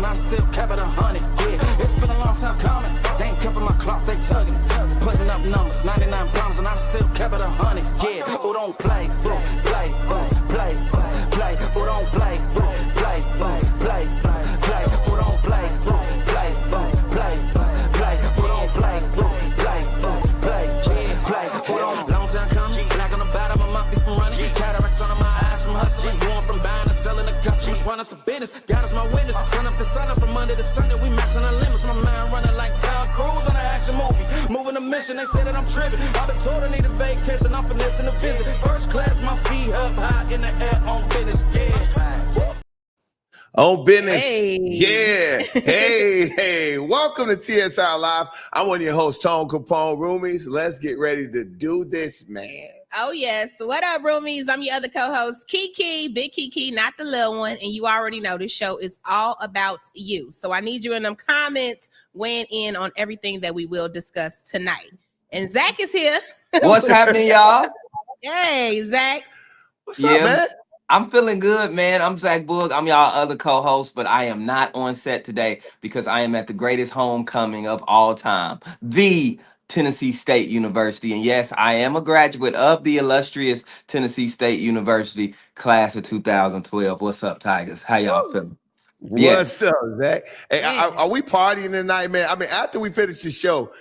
and I still kept it 100. Yeah, it's been a long time coming. They ain't cuffing my cloth, they tugging. Putting up numbers, 99 problems, and I still kept it 100. Yeah, who don't play, play, play, play, play, who don't play, play, play, play, play, who don't play, play, play, play, who don't play, play, play, who don't. Long time coming, not gonna battle my mouth from running. Cataracts under my eyes from hustling, going from buying to selling to customers. Run up the business, God is my witness. Turn up the sun up from Monday to Sunday, we maxing our limits. My mind running like Tom Cruise on an action movie. Moving a mission, they say that I'm tripping. I've been told I need a vacation, I'm finessing a visit. First class, my feet up high in the air on business, yeah. On business, hey. Yeah. Hey, welcome to TSR Live. I'm one of your hosts, Tone Capone. Roomies, let's get ready to do this, man. Oh, yes. What up, Roomies? I'm your other co-host, Kiki, Big Kiki, not the little one. And you already know this show is all about you. So I need you in them comments weighing in on everything that we will discuss tonight. And Zach is here. What's happening, y'all? Hey, Zach. What's up, man? I'm feeling good, man. I'm Zach Boog. I'm y'all other co-host, but I am not on set today because I am at the greatest homecoming of all time, the Tennessee State University. And yes, I am a graduate of the illustrious Tennessee State University, class of 2012. What's up, Tigers? How y'all feeling? What's up, Zach? Hey, are we partying tonight, man? I mean, after we finish the show,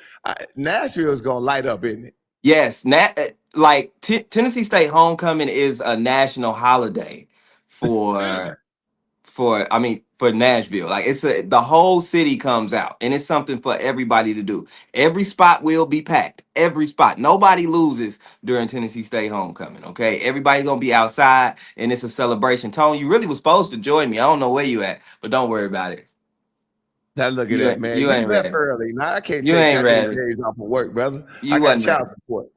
Nashville is going to light up, isn't it? Yes, Tennessee State homecoming is a national holiday for Nashville. Like the whole city comes out, and it's something for everybody to do. Every spot will be packed. Every spot. Nobody loses during Tennessee State homecoming. Okay, everybody's gonna be outside, and it's a celebration. Tone, you really was supposed to join me. I don't know where you at, but don't worry about it. Now look at that, man. You ain't left ready. early. Now I can't You take ain't that many ready. days off of work, brother. You I got wasn't child ready. support.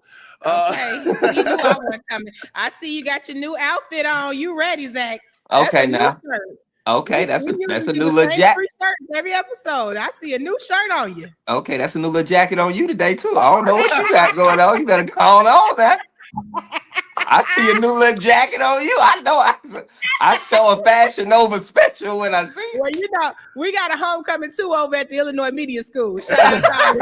Okay. You knew I wasn't coming. I see you got your new outfit on. You ready, Zach? That's Okay, a new now. shirt. Okay, that's a We new usually do little the same jacket. 3 shirts every episode. I see a new shirt on you. Okay, that's a new little jacket on you today too. I don't know what you got going on. You better go on that. I see a new little jacket on you. I know I show a Fashion Nova special when I see it. Well, you know, we got a homecoming too over at the Illinois Media School. Shout out to our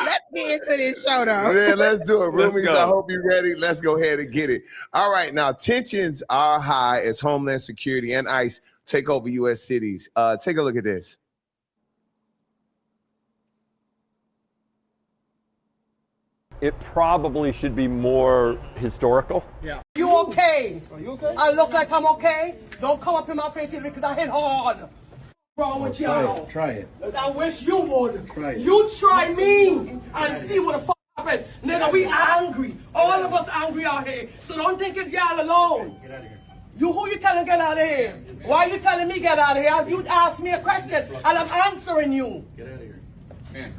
Let's get into this show, though. Man, let's do it. Let's Roomies, go. I hope you're ready. Let's go ahead and get it. All right, now, tensions are high as Homeland Security and ICE take over U.S. cities. Take a look at this. It probably should be more historical. Yeah. You okay? Are you okay? I look like I'm okay? Don't come up in my face here because I hit hard. What's wrong with y'all? Try it. I wish you would. Try it. You try me and see what the fuck happened. Nigga, we angry. All of us angry out here. So don't think it's y'all alone. Get out of here. Who you telling get out of here? Why you telling me get out of here? You asked me a question and I'm answering you. Get out of here. Man.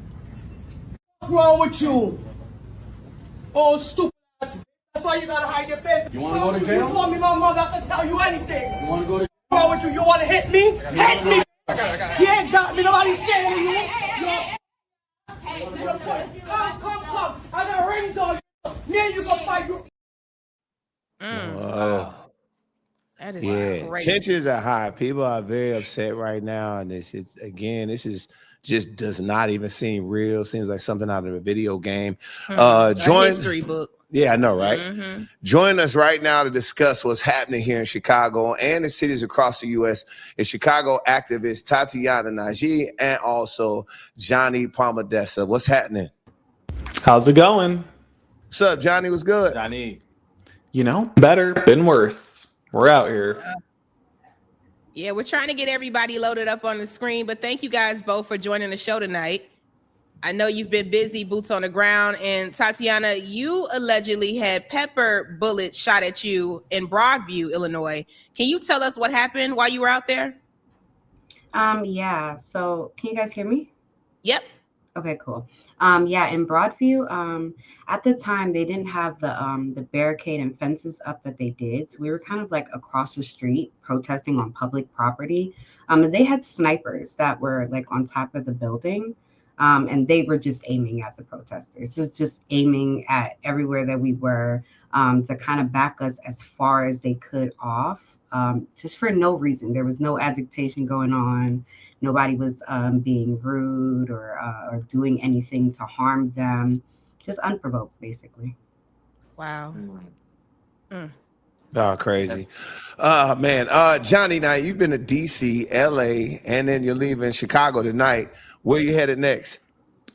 What's wrong with you? Oh, stupid ass. That's why you gotta hide your face. You wanna go to jail? You told me my mother can tell you anything. You want to go to What's wrong with you? You wanna hit me? Hit me! You ain't got me. Nobody's scared of you. Come. I got rings on you. Me and you gonna fight you. That is crazy. Tensions are high. People are very upset right now, and this is just does not even seem real. Seems like something out of a video game. A history book. Yeah, I know, right? Mm-hmm. Join us right now to discuss what's happening here in Chicago and the cities across the U.S. is Chicago activist Tatyana, Najee, and also Johnny Palmadessa. What's happening? How's it going? What's up, Johnny? What's good? Johnny. You know, better, been worse. We're out here. Yeah, we're trying to get everybody loaded up on the screen, but thank you guys both for joining the show tonight. I know you've been busy, boots on the ground, and Tatyana, you allegedly had pepper bullets shot at you in Broadview, Illinois. Can you tell us what happened while you were out there? Yeah. So can you guys hear me? Yep. Okay, cool. Yeah, in Broadview, at the time they didn't have the barricade and fences up that they did. So we were kind of like across the street protesting on public property. And they had snipers that were like on top of the building. And they were just aiming at the protesters. Just aiming at everywhere that we were to kind of back us as far as they could off just for no reason. There was no agitation going on. Nobody was being rude or doing anything to harm them. Just unprovoked, basically. Wow. Oh, crazy. Man. Johnny, now you've been to DC, LA, and then you're leaving Chicago tonight. Where you headed next?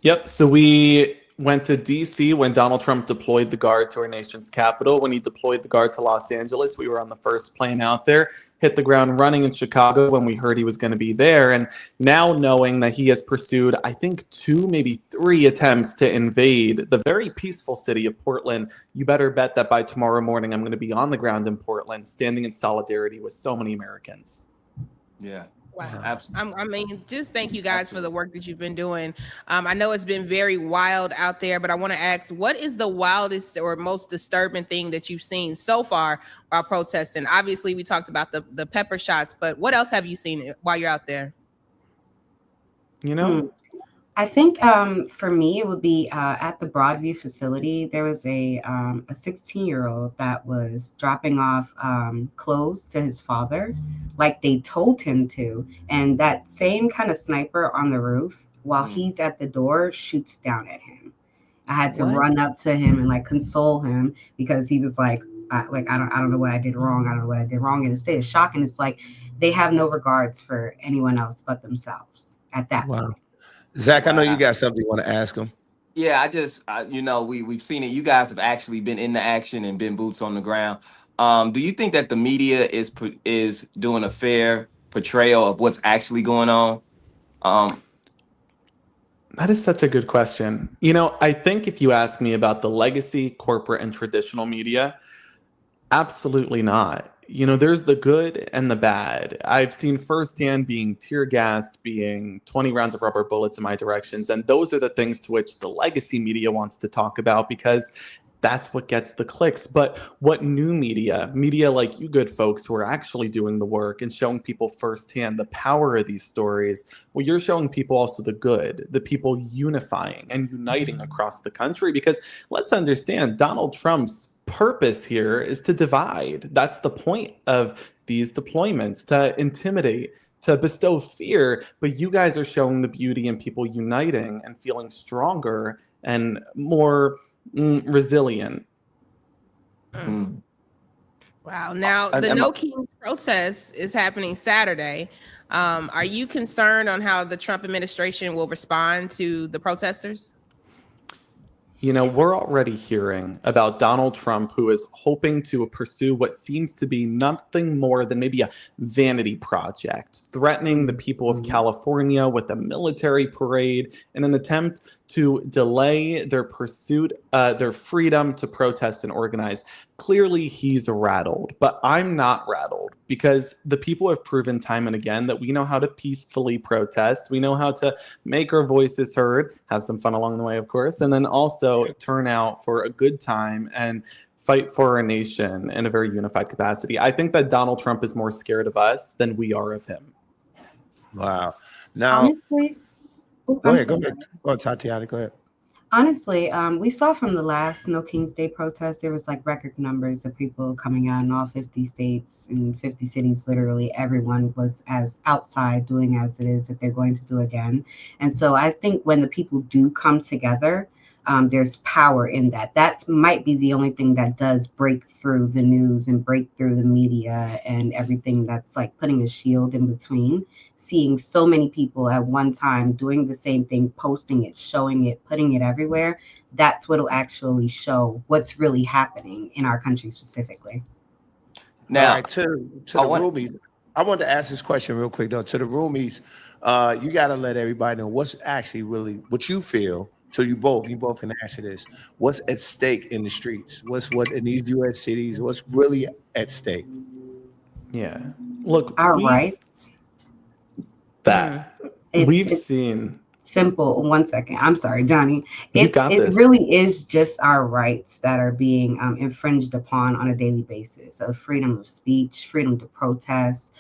Yep. So we went to DC when Donald Trump deployed the Guard to our nation's capital. When he deployed the Guard to Los Angeles, we were on the first plane out there, hit the ground running in Chicago when we heard he was going to be there. And now knowing that he has pursued, I think, 2, maybe 3 attempts to invade the very peaceful city of Portland, you better bet that by tomorrow morning, I'm going to be on the ground in Portland, standing in solidarity with so many Americans. Yeah. Wow. Absolutely. I mean, just thank you guys for the work that you've been doing. I know it's been very wild out there, but I want to ask, what is the wildest or most disturbing thing that you've seen so far while protesting? Obviously, we talked about the pepper shots, but what else have you seen while you're out there? You know? I think for me, it would be at the Broadview facility. There was a 16-year-old that was dropping off clothes to his father, like they told him to. And that same kind of sniper on the roof, while he's at the door, shoots down at him. I had to run up to him and like console him because he was like I don't know what I did wrong. I don't know what I did wrong. In a state of shock, and it's like they have no regards for anyone else but themselves at that point. Zach, I know you got something you want to ask him. Yeah, I just, we've seen it. You guys have actually been in the action and been boots on the ground. Do you think that the media is doing a fair portrayal of what's actually going on? That is such a good question. You know, I think if you ask me about the legacy, corporate, and traditional media, absolutely not. You know, there's the good and the bad. I've seen firsthand being tear gassed, being 20 rounds of rubber bullets in my directions. And those are the things to which the legacy media wants to talk about because that's what gets the clicks. But what new media like you good folks who are actually doing the work and showing people firsthand the power of these stories, well, you're showing people also the good, the people unifying and uniting across the country. Because let's understand, Donald Trump's purpose here is to divide. That's the point of these deployments, to intimidate, to bestow fear. But you guys are showing the beauty in people uniting and feeling stronger and more resilient. Wow. Now, the No Kings protest is happening Saturday. Are you concerned on how the Trump administration will respond to the protesters? You know, we're already hearing about Donald Trump, who is hoping to pursue what seems to be nothing more than maybe a vanity project, threatening the people of California with a military parade in an attempt to delay their pursuit, their freedom to protest and organize. Clearly, he's rattled, but I'm not rattled because the people have proven time and again that we know how to peacefully protest. We know how to make our voices heard, have some fun along the way, of course, and then also turn out for a good time and fight for our nation in a very unified capacity. I think that Donald Trump is more scared of us than we are of him. Wow. Now, honestly, go ahead, Tatyana, go ahead. Honestly, we saw from the last No King's Day protest, there was like record numbers of people coming out in all 50 states and 50 cities. Literally everyone was as outside doing as it is that they're going to do again. And so I think when the people do come together, there's power in that. That might be the only thing that does break through the news and break through the media and everything that's like putting a shield in between. Seeing so many people at one time doing the same thing, posting it, showing it, putting it everywhere, that's what'll actually show what's really happening in our country specifically. Now, all right, to the Roomies, I want to ask this question real quick though. To the Roomies, you got to let everybody know what's actually really what you feel. So you both can answer this. What's at stake in the streets? What in these U.S. cities? What's really at stake? Yeah, look, our rights. We've seen simple. 1 second. I'm sorry, Johnny. It really is just our rights that are being infringed upon on a daily basis. So freedom of speech, freedom to protest,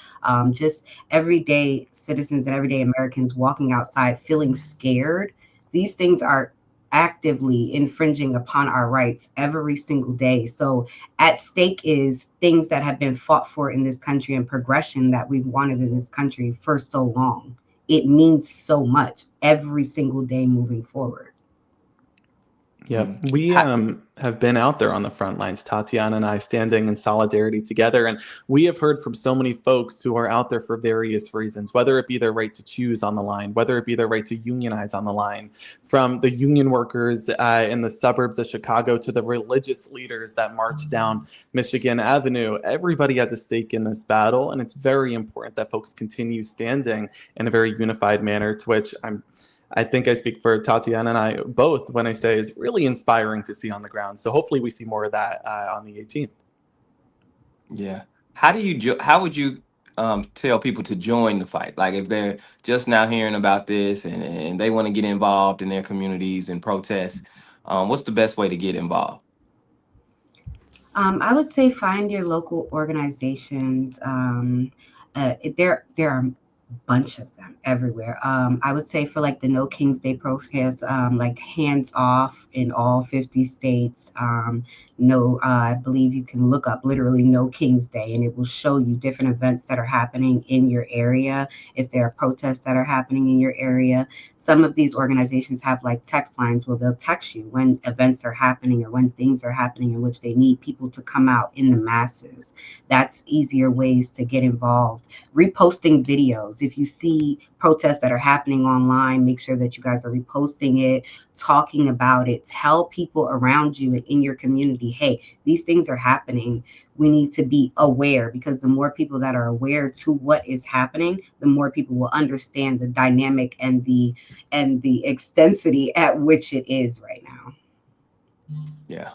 just everyday citizens and everyday Americans walking outside feeling scared. These things are actively infringing upon our rights every single day. So at stake is things that have been fought for in this country and progression that we've wanted in this country for so long. It means so much every single day moving forward. Yeah, we have been out there on the front lines, Tatyana and I, standing in solidarity together. And we have heard from so many folks who are out there for various reasons, whether it be their right to choose on the line, whether it be their right to unionize on the line, from the union workers in the suburbs of Chicago to the religious leaders that march down Michigan Avenue. Everybody has a stake in this battle. And it's very important that folks continue standing in a very unified manner, to which I think I speak for Tatyana and I both when I say it's really inspiring to see on the ground. So hopefully we see more of that on the 18th. Yeah. How would you tell people to join the fight? Like if they're just now hearing about this and they want to get involved in their communities and protest, what's the best way to get involved? I would say find your local organizations. There are bunch of them everywhere. I would say for like the No Kings Day protest, like hands off in all 50 states. I believe you can look up literally No Kings Day and it will show you different events that are happening in your area. If there are protests that are happening in your area, some of these organizations have like text lines where they'll text you when events are happening or when things are happening in which they need people to come out in the masses. That's easier ways to get involved. Reposting videos. If you see protests that are happening online, make sure that you guys are reposting it, talking about it. Tell people around you and in your community, hey, these things are happening. We need to be aware, because the more people that are aware to what is happening, the more people will understand the dynamic and the extensity at which it is right now. Yeah.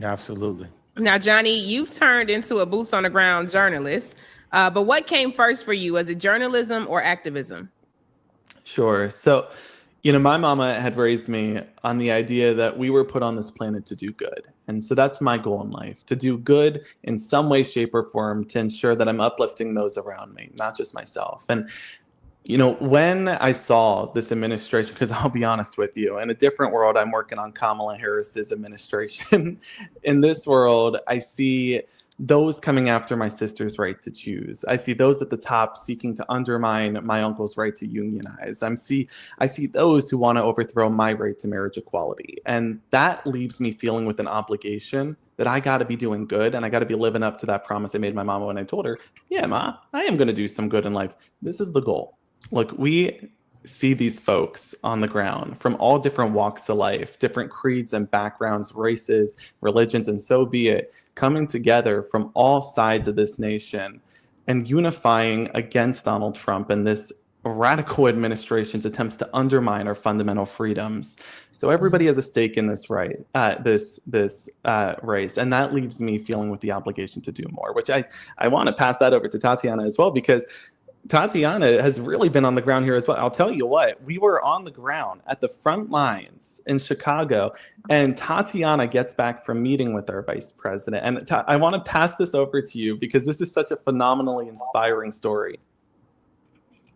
Absolutely. Now, Johnny, you've turned into a boots on the ground journalist. But what came first for you? Was it journalism or activism? Sure. So, my mama had raised me on the idea that we were put on this planet to do good. And so that's my goal in life, to do good in some way, shape, or form, to ensure that I'm uplifting those around me, not just myself. And, when I saw this administration, because I'll be honest with you, in a different world, I'm working on Kamala Harris's administration. In this world, I see those coming after my sister's right to choose. I see those at the top seeking to undermine my uncle's right to unionize. I see those who want to overthrow my right to marriage equality. And that leaves me feeling with an obligation that I got to be doing good, and I got to be living up to that promise I made my mama when I told her, yeah, Ma, I am going to do some good in life. This is the goal. Look, we see these folks on the ground from all different walks of life, different creeds and backgrounds, races, religions, and so be it, coming together from all sides of this nation and unifying against Donald Trump and this radical administration's attempts to undermine our fundamental freedoms. So everybody has a stake in this race, and that leaves me feeling with the obligation to do more, which I want to pass that over to Tatyana as well, because Tatyana has really been on the ground here as well. I'll tell you what, we were on the ground at the front lines in Chicago, and Tatyana gets back from meeting with our vice president. And I want to pass this over to you because this is such a phenomenally inspiring story.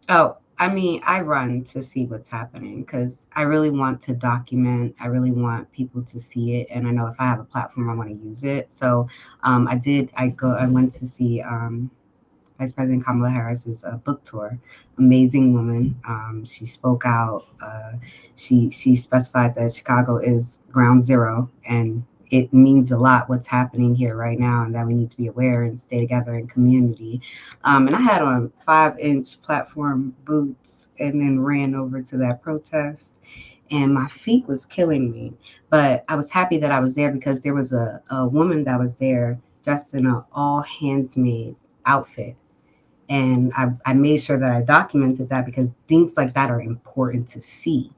Oh, I mean, I run to see what's happening because I really want to document. I really want people to see it. And I know if I have a platform, I want to use it. So I went to see Vice President Kamala Harris's book tour. Amazing woman. She spoke out. She specified that Chicago is ground zero, and it means a lot what's happening here right now, and that we need to be aware and stay together in community. And I had on 5-inch platform boots and then ran over to that protest, and my feet was killing me. But I was happy that I was there because there was a woman that was there dressed in an all handsmade outfit. And I made sure that I documented that because things like that are important to see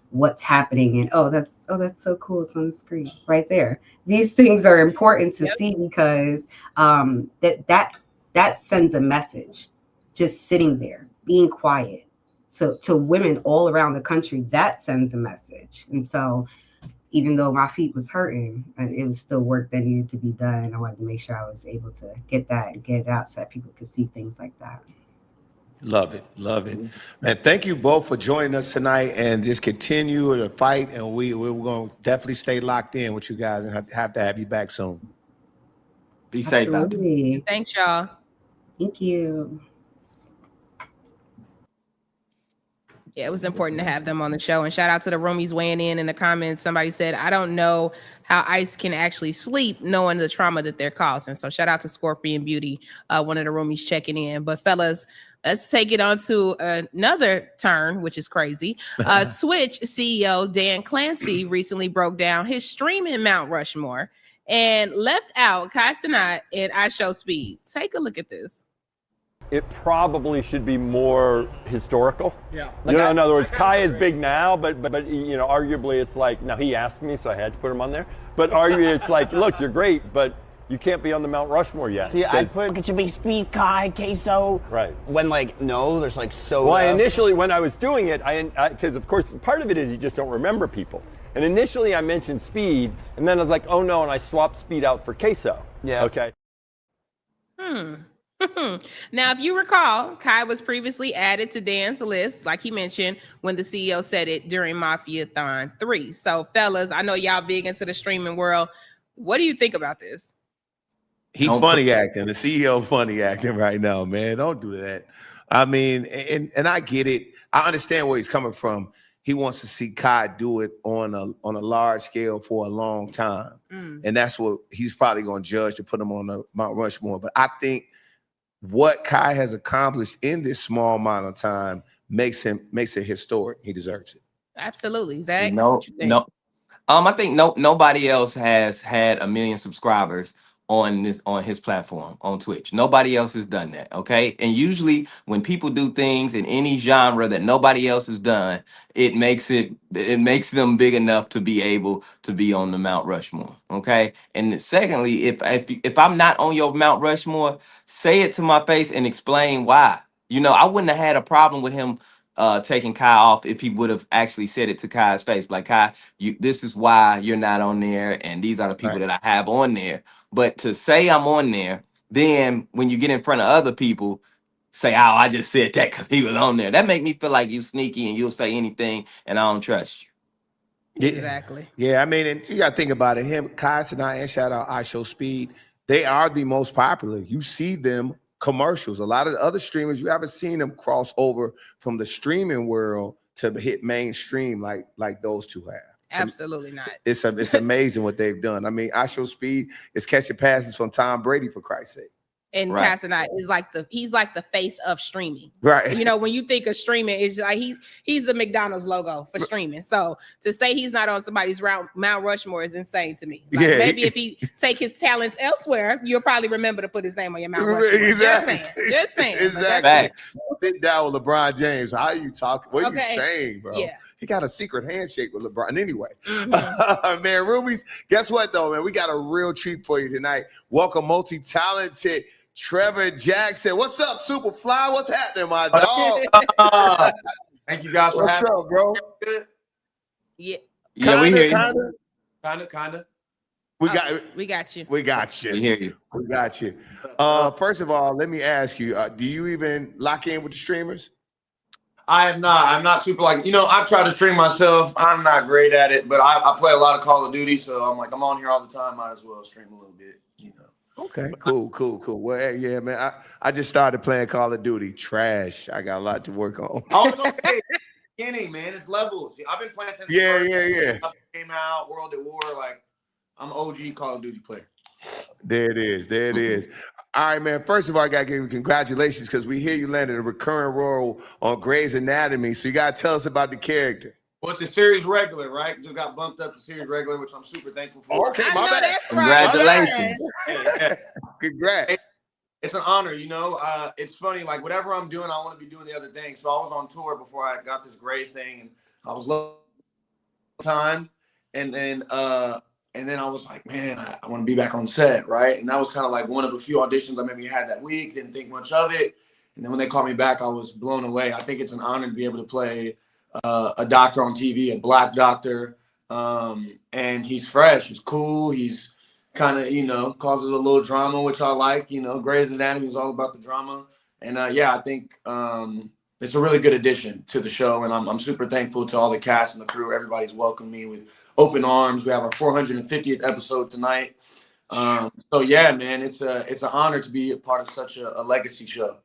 what's happening. And that's so cool. It's on the screen right there. These things are important to see because that sends a message. Just sitting there, being quiet, to women all around the country, that sends a message. And so even though my feet was hurting, it was still work that needed to be done. I wanted to make sure I was able to get that and get it out so that people could see things like that. Love it. Love it. Man, thank you both for joining us tonight and just continue to fight. And we're going to definitely stay locked in with you guys and have to have you back soon. Be safe out there. Thanks, y'all. Thank you. Yeah, it was important to have them on the show. And shout out to the roomies weighing in the comments. Somebody said, I don't know how ICE can actually sleep knowing the trauma that they're causing. So shout out to Scorpion Beauty, one of the roomies checking in. But fellas, let's take it on to another turn, which is crazy. Twitch CEO Dan Clancy recently broke down his streaming Mount Rushmore and left out Kai Cenat and iShowSpeed. Take a look at this. It probably should be more historical. Yeah. You know, in other words, Kai is big now, but you know, arguably it's like, now he asked me, so I had to put him on there. But arguably it's like, look, you're great, but you can't be on the Mount Rushmore yet. See, I put it should be Speed, Kai, Queso. Right. When like, no, there's like so. Well, initially when I was doing it, because of course part of it is you just don't remember people. And initially I mentioned Speed, and then I was like, oh no, and I swapped Speed out for Queso. Yeah. Okay. Now, if you recall, Kai was previously added to Dan's list, like he mentioned, when the CEO said it during Mafia-thon 3. So, fellas, I know y'all big into the streaming world. What do you think about this? He funny acting. The CEO funny acting right now, man. Don't do that. I mean, and I get it. I understand where he's coming from. He wants to see Kai do it on a large scale for a long time. And that's what he's probably going to judge to put him on the Mount Rushmore. But I think what Kai has accomplished in this small amount of time makes it historic. He deserves it. Absolutely, Zach. No. I think nobody else has had 1 million subscribers on his platform on Twitch. Nobody else has done that. Okay, and usually when people do things in any genre that nobody else has done, it makes them big enough to be able to be on the Mount Rushmore. Okay, and secondly, if I'm not on your Mount Rushmore, say it to my face and explain why. You know, I wouldn't have had a problem with him taking Kai off if he would have actually said it to Kai's face, like, Kai, this is why you're not on there, and these are the people that I have on there. But to say I'm on there, then when you get in front of other people, say, oh, I just said that because he was on there. That make me feel like you sneaky and you'll say anything, and I don't trust you. Exactly. Yeah, I mean, and you got to think about it. Him, Kai Cenat, and shout out iShowSpeed, they are the most popular. You see them commercials. A lot of the other streamers, you haven't seen them cross over from the streaming world to hit mainstream like those two have. So absolutely not. It's amazing what they've done. I mean, iShowSpeed is catching passes from Tom Brady, for Christ's sake. And Kai Cenat is he's like the face of streaming. Right. You know, when you think of streaming, it's like he's the McDonald's logo for streaming. So to say he's not on somebody's Mount Rushmore is insane to me. Like, maybe if he take his talents elsewhere, you'll probably remember to put his name on your Mount Rushmore. Exactly. Just saying. Exactly. Sit down with LeBron James. How are you talking? What are you saying, bro? Yeah. He got a secret handshake with LeBron. Anyway, man, Roomies, guess what, though, man? We got a real treat for you tonight. Welcome multi-talented Trevor Jackson. What's up, Superfly? What's happening, my dog? Thank you guys for having me. What's up, bro? Good? Yeah. Yeah, we hear you. Kinda. We got you. We hear you. We got you. First of all, let me ask you, do you even lock in with the streamers? I am not. I'm not super I've tried to stream myself. I'm not great at it, but I play a lot of Call of Duty, so I'm like, I'm on here all the time. Might as well stream a little bit, you know. Okay, cool. Well, yeah, man, I just started playing Call of Duty. Trash. I got a lot to work on. Oh, it's okay. Beginning, man. It's levels. I've been playing since yeah. Came out, World at War. Like, I'm OG Call of Duty player. There it is. All right, man. First of all, I got to give you congratulations because we hear you landed a recurring role on Grey's Anatomy. So you got to tell us about the character. Well, it's a series regular, right? Just got bumped up to series regular, which I'm super thankful for. Okay, my bad. That's Congratulations. Yeah. Congrats. It's an honor, you know. It's funny, like whatever I'm doing, I want to be doing the other thing. So I was on tour before I got this Grey's thing, and I was low time, and then I was like, man, I want to be back on set, right? And that was kind of like one of the few auditions I maybe had that week. Didn't think much of it, and then when they called me back, I was blown away. I think it's an honor to be able to play a doctor on TV, a black doctor, and he's fresh, he's cool, he's kind of, causes a little drama, which I like. Grey's Anatomy is all about the drama, And yeah, I think it's a really good addition to the show, and I'm super thankful to all the cast and the crew. Everybody's welcomed me with open arms. We have our 450th episode tonight. So yeah, man, it's an honor to be a part of such a legacy show.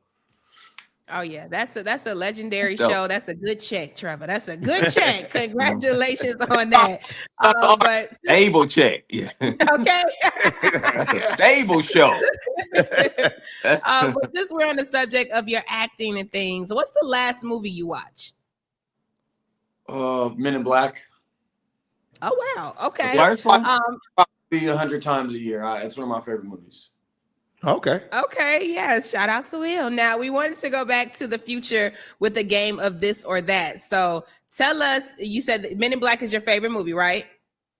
Oh yeah, that's a legendary show. That's a good check, Trevor. That's a good check. Congratulations on that. But stable check. Yeah. Okay. That's a stable show. But since we're on the subject of your acting and things, what's the last movie you watched? Men in Black. Oh wow. Okay. The first one? Probably 100 times a year. It's one of my favorite movies. Okay. Okay. Yes. Shout out to Will. Now we wanted to go back to the future with a game of this or that. So tell us. You said that Men in Black is your favorite movie, right?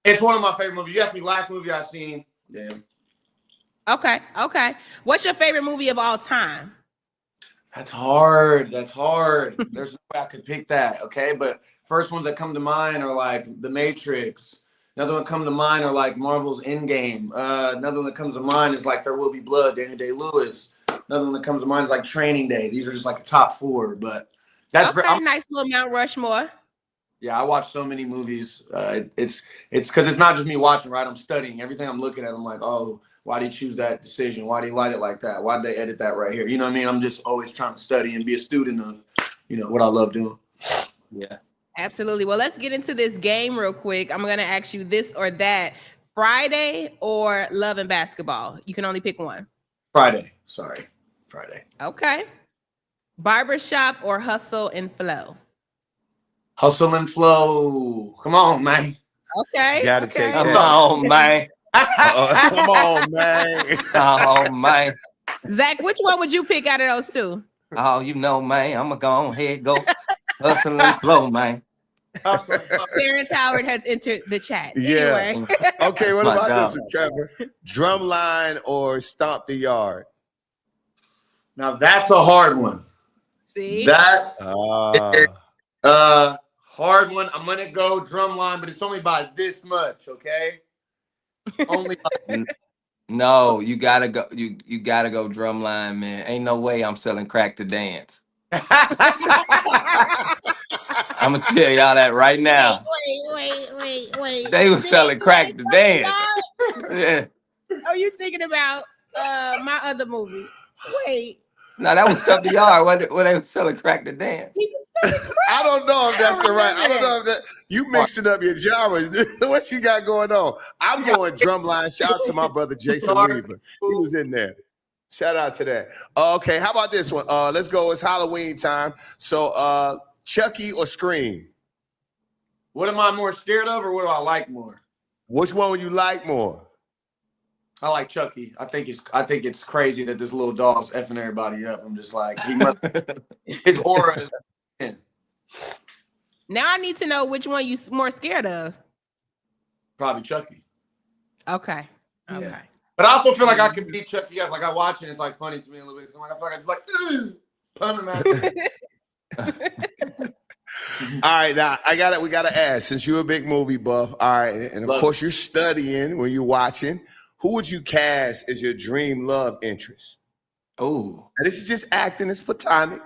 It's one of my favorite movies. You asked me last movie I've seen. Damn. Okay. Okay. What's your favorite movie of all time? That's hard. There's no way I could pick that. Okay, but first ones that come to mind are like The Matrix. Another one that comes to mind are like Marvel's Endgame. Another one that comes to mind is like There Will Be Blood, Daniel Day-Lewis. Another one that comes to mind is like Training Day. These are just like the top 4, but that's okay. Nice little Mount Rushmore. Yeah, I watch so many movies. It's because it's not just me watching, right? I'm studying everything I'm looking at. I'm like, oh, why did he choose that decision? Why did he light it like that? Why did they edit that right here? You know what I mean? I'm just always trying to study and be a student of, what I love doing. Yeah. Absolutely. Well, let's get into this game real quick. I'm going to ask you this or that. Friday or Love and Basketball? You can only pick one. Friday. Sorry. Friday. Okay. Barbershop or Hustle and Flow? Hustle and Flow. Come on, man. Okay. You gotta take Come that. on, man. Come on, man. Oh, man. Zach, which one would you pick out of those two? Oh, man. I'm going to go ahead, go hustle and flow, man. Terrence Howard has entered the chat. Yeah. Anyway. Okay, what My about God. this one, Trevor? Drumline or Stomp the Yard? Now that's a hard one. See? That Ah. hard one. I'm gonna go Drumline, but it's only by this much, okay? Only by No, you gotta go. You gotta go Drumline, man. Ain't no way I'm selling crack to dance. I'm gonna tell y'all that right now. Wait. They was selling crack to dance. Yeah. Oh, you thinking about my other movie? Wait. No, that was Stuff the Yard where they was selling crack to dance. He was selling crack. I don't know if that's the right. I don't know remember if that you mixing up your genres. What you got going on? I'm going Drumline. Shout out to my brother Jason Weaver. He was in there. Shout out to that. Okay, how about this one? Let's go. It's Halloween time. So Chucky or Scream? What am I more scared of, or what do I like more? Which one would you like more? I like Chucky. I think it's crazy that this little dog's effing everybody up. I'm just like, he must. His aura is. In. Now I need to know which one you more scared of. Probably Chucky. Okay. Yeah. But I also feel like I can beat Chucky up. Like I watch it, it's like funny to me a little bit. So I feel like I just like, pun him out. All right, now we gotta ask, since you're a big movie buff, all right, and of course you're studying when you're watching, who would you cast as your dream love interest? Oh, this is just acting, it's platonic.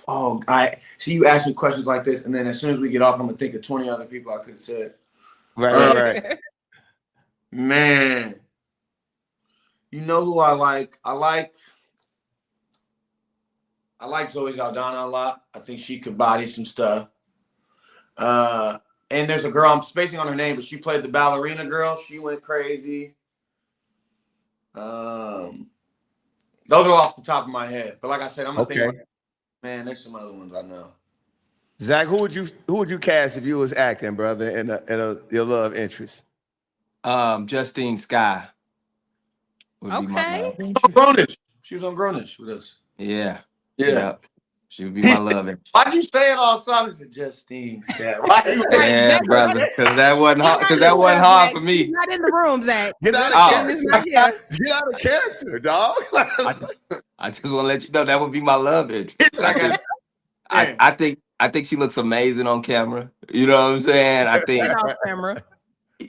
Oh, I see you ask me questions like this, and then as soon as we get off, I'm gonna think of 20 other people I could have said. Right. Man, you know who I like? I like Zoe Saldana a lot. I think she could body some stuff. And there's a girl, I'm spacing on her name, but she played the ballerina girl. She went crazy. Those are off the top of my head. But like I said, I'm gonna think. Man, there's some other ones I know. Zach, who would you cast if you was acting, brother, in your love interest? Justine Skye would be my love interest. Grownish. She was on Grownish with us. Yeah. Yeah. She would be my love interest. Why'd you say it all songs to Justine Skye? Yeah, brother, because that wasn't hard. Because that wasn't hard for me. She's not in the room, Zach. Get out of character, dog. I just want to let you know that would be my love interest. I think she looks amazing on camera. You know what I'm saying? I think. Off camera.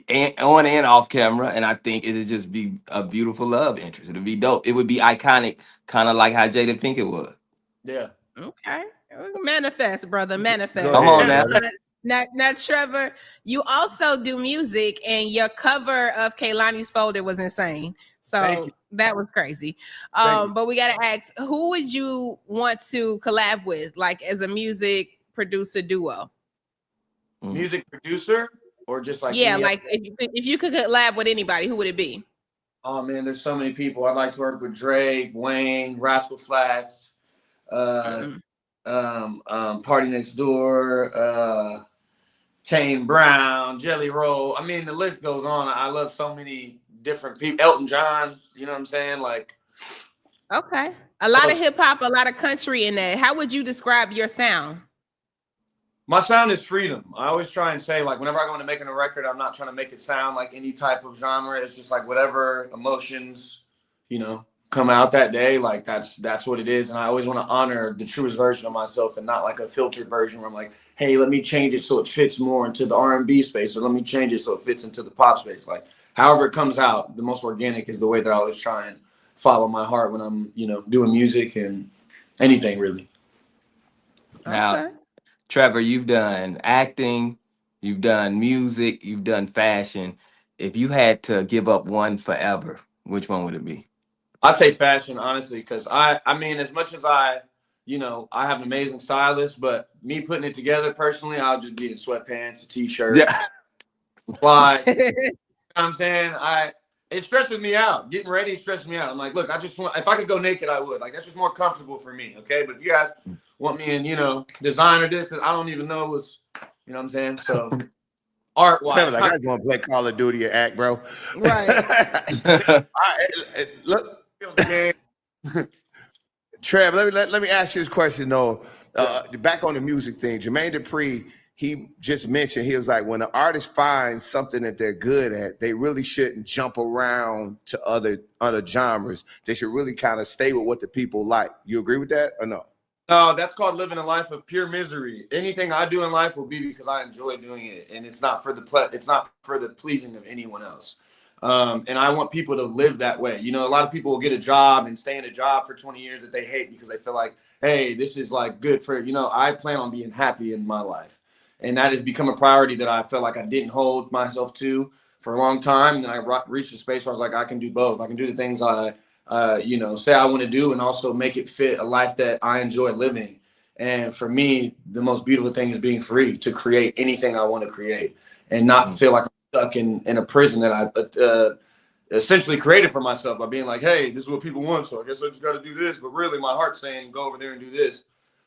and on and off camera, and I think it'd just be a beautiful love interest. It'd be dope. It would be iconic, kind of like how Jada Pinkett was. Yeah. Okay. Manifest, brother. Manifest. Come on now. Now, Trevor, you also do music, and your cover of Kehlani's Folder was insane. So that was crazy. But we gotta ask, who would you want to collab with, like as a music producer duo? Music producer, or just like like if you could collab with anybody, who would it be? Oh man, there's so many people. I'd like to work with Drake, Wayne, Rascal Flatts, Party Next Door, Kane Brown, Jelly Roll. I mean, the list goes on. I love so many different people. Elton John, you know what I'm saying? Like, okay, a lot of hip hop, a lot of country in that. How would you describe your sound? My sound is freedom. I always try and say, like, whenever I go into making a record, I'm not trying to make it sound like any type of genre. It's just like whatever emotions, you know, come out that day. Like that's what it is. And I always want to honor the truest version of myself and not like a filtered version where I'm like, hey, let me change it so it fits more into the R&B space, or let me change it so it fits into the pop space. Like, however it comes out, the most organic is the way that I always try and follow my heart when I'm, you know, doing music and anything really. Now, Trevor, you've done acting, you've done music, you've done fashion. If you had to give up one forever, which one would it be? I'd say fashion, honestly, because I mean, as much as I have an amazing stylist, but me putting it together personally, I'll just be in sweatpants, a t-shirt, fly. You know what I'm saying? It stresses me out. Getting ready stresses me out. I'm like, look, I just want, if I could go naked, I would. Like, that's just more comfortable for me, okay? But if you guys want me in, you know, designer this, I don't even know what's, you know what I'm saying? So art-wise. Like, I just want to play Call of Duty or act, bro. Right. Look, Trev, let me ask you this question, though. Back on the music thing, Jermaine Dupri, he just mentioned, he was like, when an artist finds something that they're good at, they really shouldn't jump around to other genres. They should really kind of stay with what the people like. You agree with that or no? No, that's called living a life of pure misery. Anything I do in life will be because I enjoy doing it, and it's not for the pleasing of anyone else. And I want people to live that way. You know, a lot of people will get a job and stay in a job for 20 years that they hate because they feel like, hey, this is like good for, you know, I plan on being happy in my life. And that has become a priority that I felt like I didn't hold myself to for a long time. And then I reached a space where I was like, I can do both. I can do the things I, say I want to do and also make it fit a life that I enjoy living. And for me, the most beautiful thing is being free to create anything I want to create and not feel like I'm stuck in a prison that I essentially created for myself by being like, hey, this is what people want, so I guess I just got to do this. But really, my heart's saying, go over there and do this.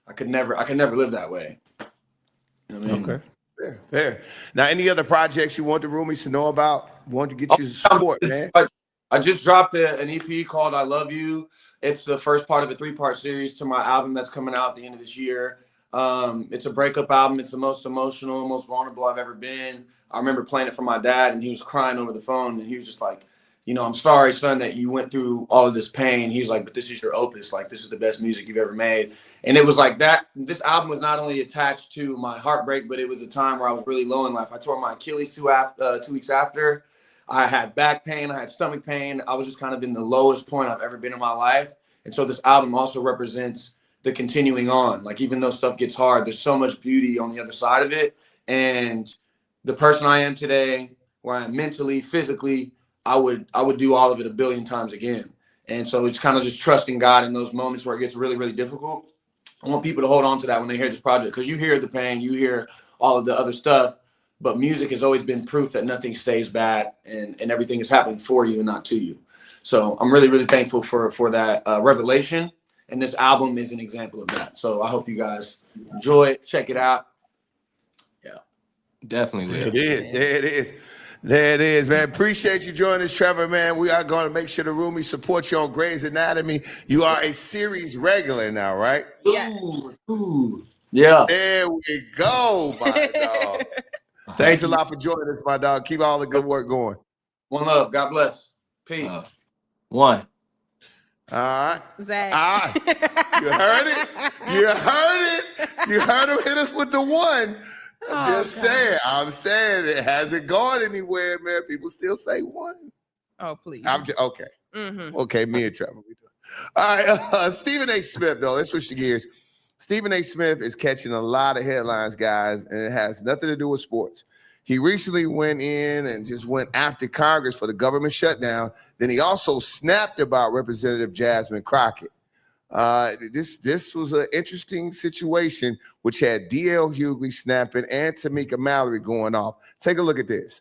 I could never live that way. You know what I mean? Okay, fair. Now, any other projects you want the Roomies to know about? Want to get you support, man? I just dropped an EP called I Love You. It's the first part of a 3-part series to my album that's coming out at the end of this year. It's a breakup album. It's the most emotional, most vulnerable I've ever been. I remember playing it for my dad, and he was crying over the phone, and he was just like, you know, I'm sorry, son, that you went through all of this pain. He's like, but this is your opus. Like, this is the best music you've ever made. And it was like that. This album was not only attached to my heartbreak, but it was a time where I was really low in life. I tore my Achilles 2 weeks after. I had back pain. I had stomach pain. I was just kind of in the lowest point I've ever been in my life. And so this album also represents the continuing on. Like, even though stuff gets hard, there's so much beauty on the other side of it. And the person I am today, where I am mentally, physically, I would do all of it 1 billion times again. And so it's kind of just trusting God in those moments where it gets really, really difficult. I want people to hold on to that when they hear this project, because you hear the pain, you hear all of the other stuff, but music has always been proof that nothing stays bad and everything is happening for you and not to you. So I'm really, really thankful for that revelation. And this album is an example of that. So I hope you guys enjoy it. Check it out. Yeah. Definitely. There it is. There it is. There it is, man. Appreciate you joining us, Trevor, man. We are going to make sure the Roomies support you on Grey's Anatomy. You are a series regular now, right? Yes. Ooh. Yeah. There we go, my dog. Thanks a lot for joining us, my dog. Keep all the good work going. One love. God bless. Peace. One. All right. Zach. All right. You heard it. You heard it. You heard him hit us with the one. I'm saying it hasn't gone anywhere, man. People still say one. Oh, please. Okay. Mm-hmm. Okay, me and Trevor, we do. All right, Stephen A. Smith, though. Let's switch the gears. Stephen A. Smith is catching a lot of headlines, guys, and it has nothing to do with sports. He recently went in and just went after Congress for the government shutdown. Then he also snapped about Representative Jasmine Crockett. This was an interesting situation, which had D.L. Hughley snapping and Tamika Mallory going off. Take a look at this.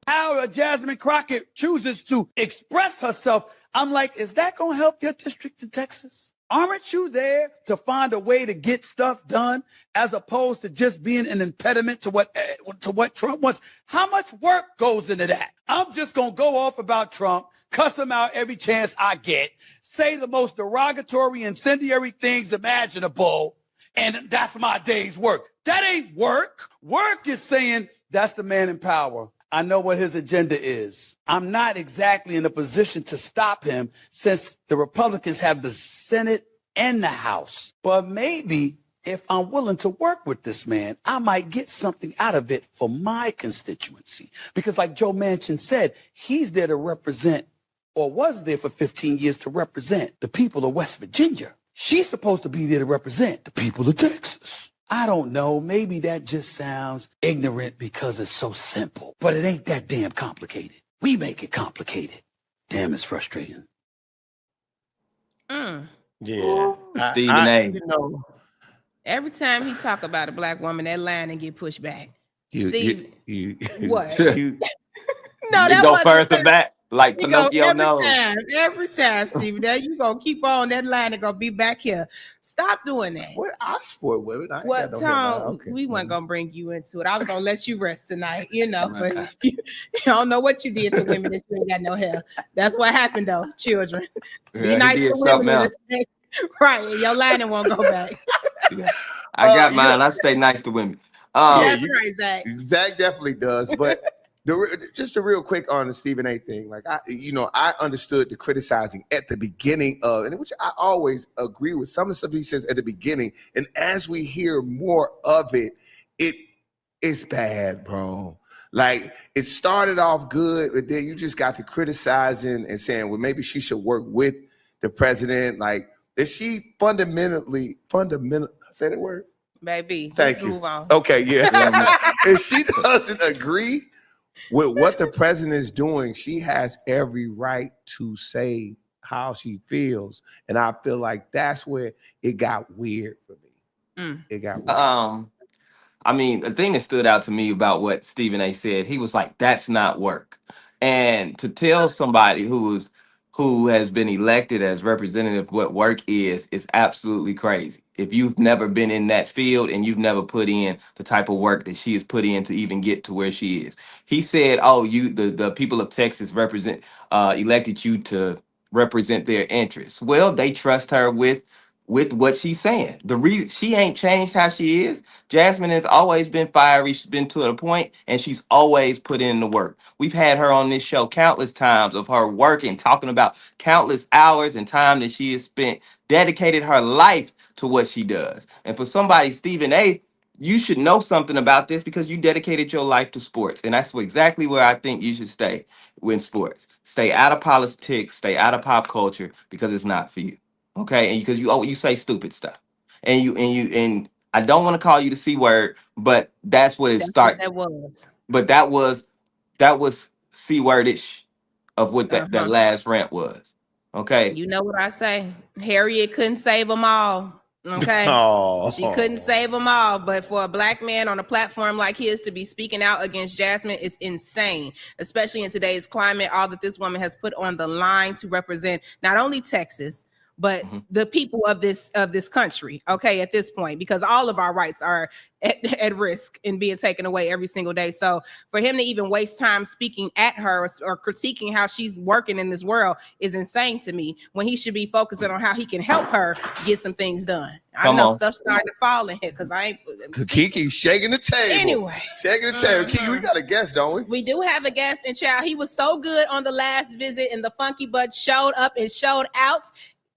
How Jasmine Crockett chooses to express herself, I'm like, is that going to help your district in Texas? Aren't you there to find a way to get stuff done as opposed to just being an impediment to what Trump wants? How much work goes into that? I'm just going to go off about Trump, cuss him out every chance I get, say the most derogatory, incendiary things imaginable, and that's my day's work. That ain't work. Work is saying that's the man in power. I know what his agenda is. I'm not exactly in a position to stop him since the Republicans have the Senate and the House. But maybe if I'm willing to work with this man, I might get something out of it for my constituency. Because like Joe Manchin said, he's there to represent, or was there for 15 years to represent the people of West Virginia. She's supposed to be there to represent the people of Texas. I don't know. Maybe that just sounds ignorant because it's so simple. But it ain't that damn complicated. We make it complicated. Damn, it's frustrating. Yeah. Stephen A. Every time he talk about a black woman, that line and get pushed back. What? No, that go further back. Like Pinocchio knows. Every time, Stephen, now you gonna keep on that line and gonna be back here. Stop doing that. What I support women. What Tom? We weren't gonna bring you into it. I was gonna let you rest tonight, but you don't know what you did to women that you ain't got no hair. That's what happened though, children. Be nice to women. Right, your line won't go back. I got mine. I stay nice to women. That's right, Zach. Zach definitely does, but. Just a real quick on the Stephen A. thing. Like I understood the criticizing at the beginning of, and which I always agree with some of the stuff he says at the beginning. And as we hear more of it, it's bad, bro. Like it started off good, but then you just got to criticizing and saying, well, maybe she should work with the president. Like, is she fundamentally say that word? Baby, thank you. Move on. Okay, yeah. If she doesn't agree with what the president is doing, she has every right to say how she feels. And I feel like that's where it got weird for me. It got weird. I mean, the thing that stood out to me about what Stephen A. said, he was like, that's not work. And to tell somebody who has been elected as representative what work is absolutely crazy. If you've never been in that field and you've never put in the type of work that she has put in to even get to where she is. He said, oh, the people of Texas elected you to represent their interess. Well, they trust her with what she's saying. The reason she ain't changed how she is. Jasmine has always been fiery. She's been to a point, and she's always put in the work. We've had her on this show countless times of her working, talking about countless hours and time that she has spent, dedicated her life to what she does. And for somebody, Stephen A., you should know something about this because you dedicated your life to sports. And that's exactly where I think you should stay with sports. Stay out of politics, stay out of pop culture because it's not for you. Okay, and because you say stupid stuff, and I don't want to call you the C word, but that's what it started. That was. But that was C wordish of what that last rant was. Okay, you know what I say? Harriet couldn't save them all. Okay, she couldn't save them all. But for a black man on a platform like his to be speaking out against Jasmine is insane, especially in today's climate. All that this woman has put on the line to represent not only Texas, but the people of this country, okay, at this point, because all of our rights are at risk in being taken away every single day. So for him to even waste time speaking at her or critiquing how she's working in this world is insane to me, when he should be focusing on how he can help her get some things done. I know stuff's starting to fall in here because I ain't. Kiki's shaking the table. Anyway. Shaking the table. Kiki, we got a guest, don't we? We do have a guest, and child, he was so good on the last visit, and the Funky Bud showed up and showed out.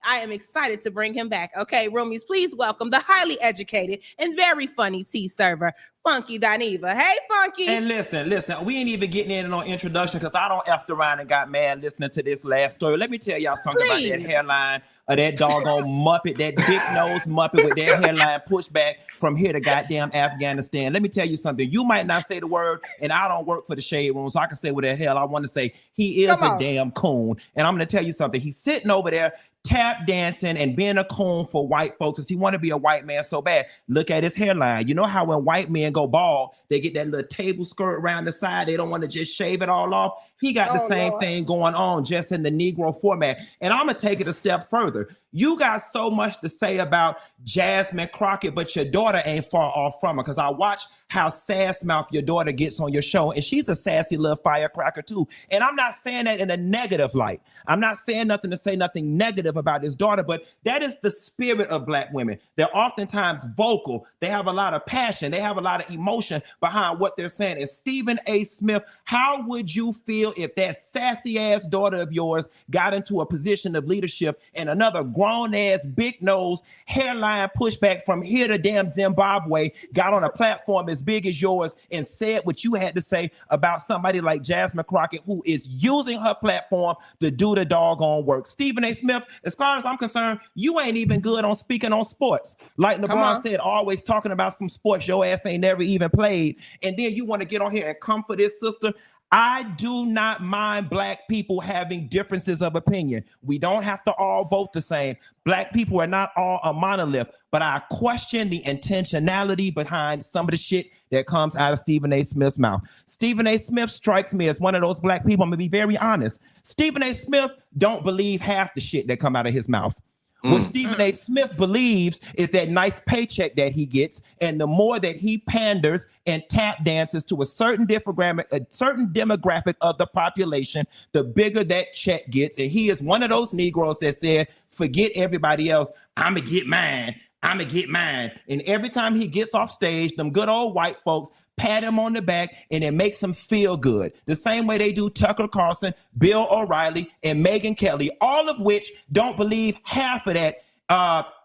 I am excited to bring him back. Okay, Roomies, please welcome the highly educated and very funny tea server, Funky Dineva. Hey, Funky. And listen, we ain't even getting in no introduction because I don't effed around and got mad listening to this last story. Let me tell y'all something about that hairline of that doggone Muppet, that big nose Muppet with that hairline pushed back from here to goddamn Afghanistan. Let me tell you something. You might not say the word, and I don't work for the Shade Room, so I can say what the hell I want to say. He is a damn coon. And I'm going to tell you something. He's sitting over there tap dancing and being a coon for white folks because he want to be a white man so bad. Look at his hairline. You know how when white men go bald, they get that little table skirt around the side. They don't want to just shave it all off. He got the same thing going on, just in the Negro format. And I'm going to take it a step further. You got so much to say about Jasmine Crockett, but your daughter ain't far off from her, because I watch how sass-mouth your daughter gets on your show, and she's a sassy little firecracker too. And I'm not saying that in a negative light. I'm not saying nothing to say nothing negative about his daughter, but that is the spirit of Black women. They're oftentimes vocal. They have a lot of passion. They have a lot of emotion behind what they're saying. And Stephen A. Smith, how would you feel if that sassy ass daughter of yours got into a position of leadership and another grown ass, big nose, hairline pushback from here to damn Zimbabwe got on a platform as big as yours and said what you had to say about somebody like Jasmine Crockett, who is using her platform to do the doggone work? Stephen A. Smith, as far as I'm concerned, you ain't even good on speaking on sports. Like LeBron said, always talking about some sports your ass ain't never even played. And then you want to get on here and come for this sister. I do not mind Black people having differences of opinion. We don't have to all vote the same. Black people are not all a monolith, but I question the intentionality behind some of the shit that comes out of Stephen A. Smith's mouth. Stephen A. Smith strikes me as one of those Black people. I'm gonna be very honest. Stephen A. Smith don't believe half the shit that come out of his mouth. What Stephen A. Smith believes is that nice paycheck that he gets, and the more that he panders and tap dances to a certain demographic of the population, the bigger that check gets. And he is one of those Negroes that said, forget everybody else, I'ma get mine. And every time he gets off stage, them good old white folks pat him on the back, and it makes him feel good. The same way they do Tucker Carlson, Bill O'Reilly, and Megyn Kelly, all of which don't believe half of that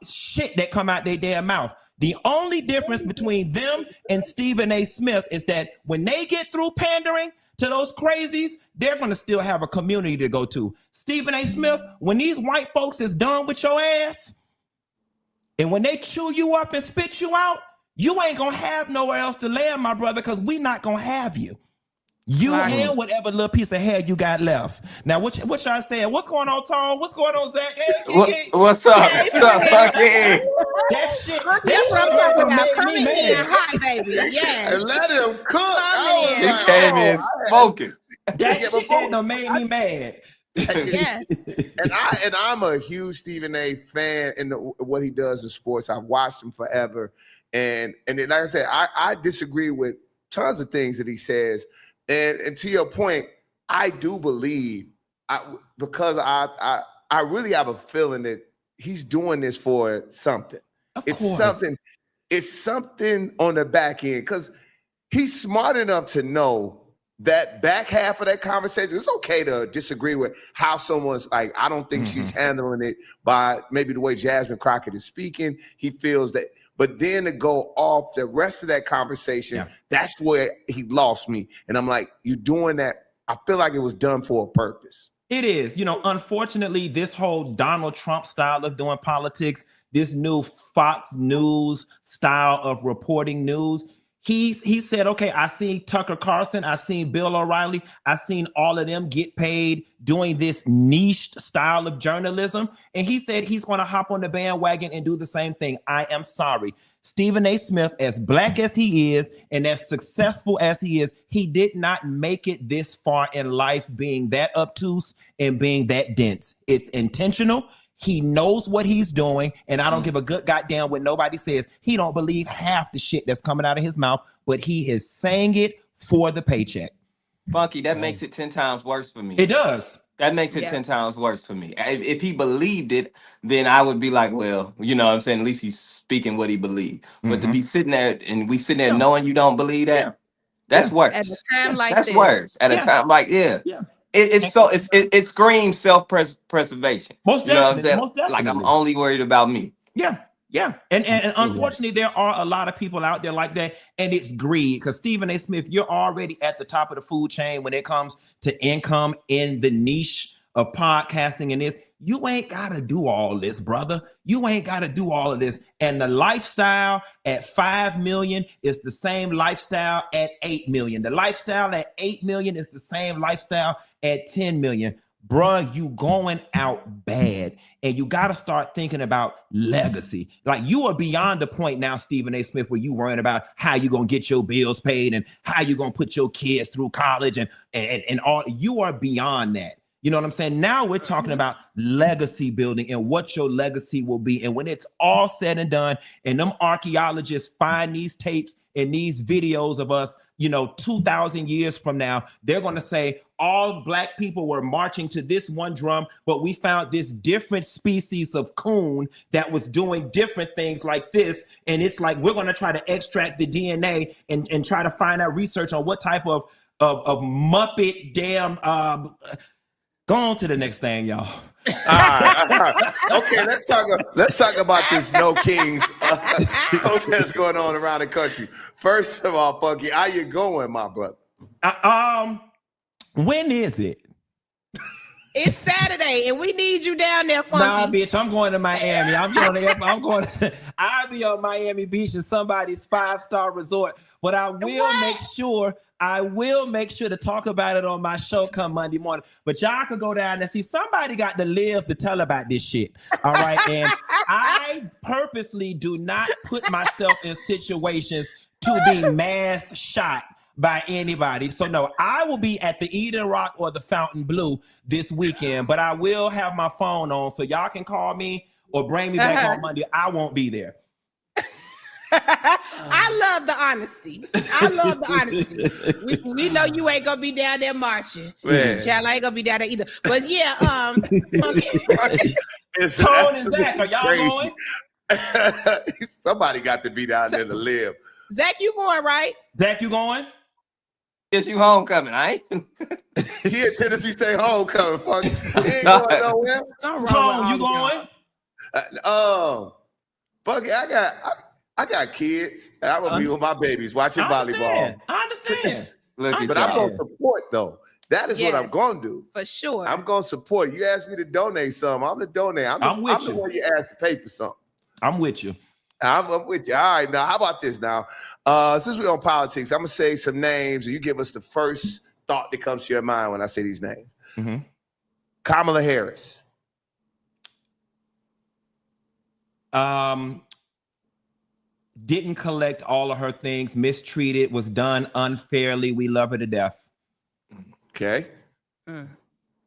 shit that come out their damn mouth. The only difference between them and Stephen A. Smith is that when they get through pandering to those crazies, they're going to still have a community to go to. Stephen A. Smith, when these white folks is done with your ass, and when they chew you up and spit you out, you ain't gonna have nowhere else to land, my brother, because we not gonna have you. You and whatever little piece of hair you got left. Now, what y'all saying? What's going on, Tom? What's going on, Zach? Hey, what's up? What's up, Funky? That shit made me mad. Hot, baby. Yeah. And let him cook. He came in smoking. That shit done made me mad. Yeah. And I'm a huge Stephen A. fan in what he does in sports. I've watched him forever. And then, like I said, I disagree with tons of things that he says. And to your point, I do believe, because I really have a feeling that he's doing this for something. It's something on the back end, because he's smart enough to know that back half of that conversation. It's okay to disagree with how someone's like, I don't think she's handling it by maybe the way Jasmine Crockett is speaking. He feels that. But then to go off the rest of that conversation, that's where he lost me. And I'm like, you're doing that. I feel like it was done for a purpose. It is. Unfortunately, this whole Donald Trump style of doing politics, this new Fox News style of reporting news, he said, okay, I seen Tucker Carlson, I seen Bill O'Reilly, I seen all of them get paid doing this niche style of journalism. And he said he's going to hop on the bandwagon and do the same thing. I am sorry. Stephen A. Smith, as Black as he is and as successful as he is, he did not make it this far in life being that obtuse and being that dense. It's intentional. He knows what he's doing, and I don't give a good goddamn what nobody says. He don't believe half the shit that's coming out of his mouth, but he is saying it for the paycheck. Funky, that makes it 10 times worse for me. It does. That makes it 10 times worse for me. If he believed it, then I would be like, well, you know what I'm saying? At least he's speaking what he believed. But to be sitting there and we sitting there knowing you don't believe that, that's worse. At a time like that's this. worse. At a time like, It screams self-preservation. Most You know what I'm definitely. saying? Most Like I'm definitely. only worried about me. Yeah. Yeah. And unfortunately, there are a lot of people out there like that. And it's greed. Because Stephen A. Smith, you're already at the top of the food chain when it comes to income in the niche of podcasting and this. You ain't got to do all this, brother. You ain't got to do all of this. And the lifestyle at 5 million is the same lifestyle at 8 million. The lifestyle at 8 million is the same lifestyle at 10 million. Bruh, you going out bad. And you got to start thinking about legacy. Like, you are beyond the point now, Stephen A. Smith, where you worrying about how you going to get your bills paid and how you going to put your kids through college and all. You are beyond that. You know what I'm saying? Now we're talking about legacy building and what your legacy will be. And when it's all said and done, and them archaeologists find these tapes and these videos of us, 2,000 years from now, they're going to say all Black people were marching to this one drum, but we found this different species of coon that was doing different things like this. And it's like, we're going to try to extract the DNA and try to find out research on what type of Muppet damn, go on to the next thing, y'all. All right. Okay, let's talk about this No Kings protest going on around the country. First of all, Funky, how you going, my brother? When is it? It's Saturday, and we need you down there, Funky. Nah, bitch, I'm going to Miami. I'll be on Miami Beach in somebody's 5-star resort, but I will make sure to talk about it on my show come Monday morning. But y'all could go down and see, somebody got to live to tell about this shit. All right. And I purposely do not put myself in situations to be mass shot by anybody. So no, I will be at the Eden Rock or the Fountain Blue this weekend, but I will have my phone on so y'all can call me or bring me back on Monday. I won't be there. I love the honesty. We know you ain't gonna be down there marching. Child, I ain't gonna be down there either. But yeah, Tone and Zach, are y'all going? Somebody got to be down there to live. Zach, you going, right? Zach, you going? Yes, you homecoming, right? He at Tennessee State homecoming, Funky. He ain't going nowhere. Tone, you going? Funky, I got kids, and I'm gonna be with my babies watching volleyball. I understand. But I'm gonna support though. That is what I'm gonna do. For sure. I'm gonna support. You asked me to donate some. I'm the donate. I'm the one you asked to pay for something. I'm with you. I'm with you. All right, now how about this now? Since we're on politics, I'm gonna say some names, and you give us the first thought that comes to your mind when I say these names. Mm-hmm. Kamala Harris. Didn't collect all of her things, mistreated, was done unfairly. We love her to death. Okay.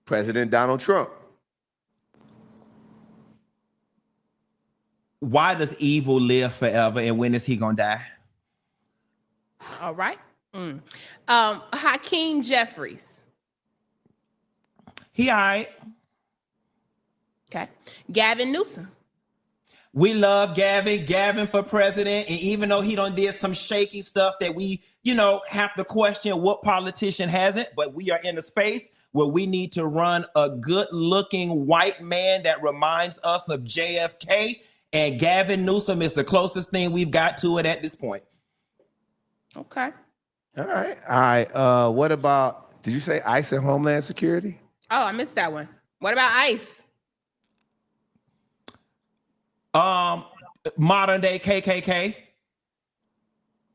President Donald Trump. Why does evil live forever, and when is he gonna die? All right. Hakeem Jeffries. He all right. Okay. Gavin Newsom. We love Gavin for president. And even though he done did some shaky stuff that we, have to question, what politician hasn't, but we are in a space where we need to run a good looking white man that reminds us of JFK. And Gavin Newsom is the closest thing we've got to it at this point. Okay. All right. What about, did you say ICE and Homeland Security? Oh, I missed that one. What about ICE? Modern day KKK.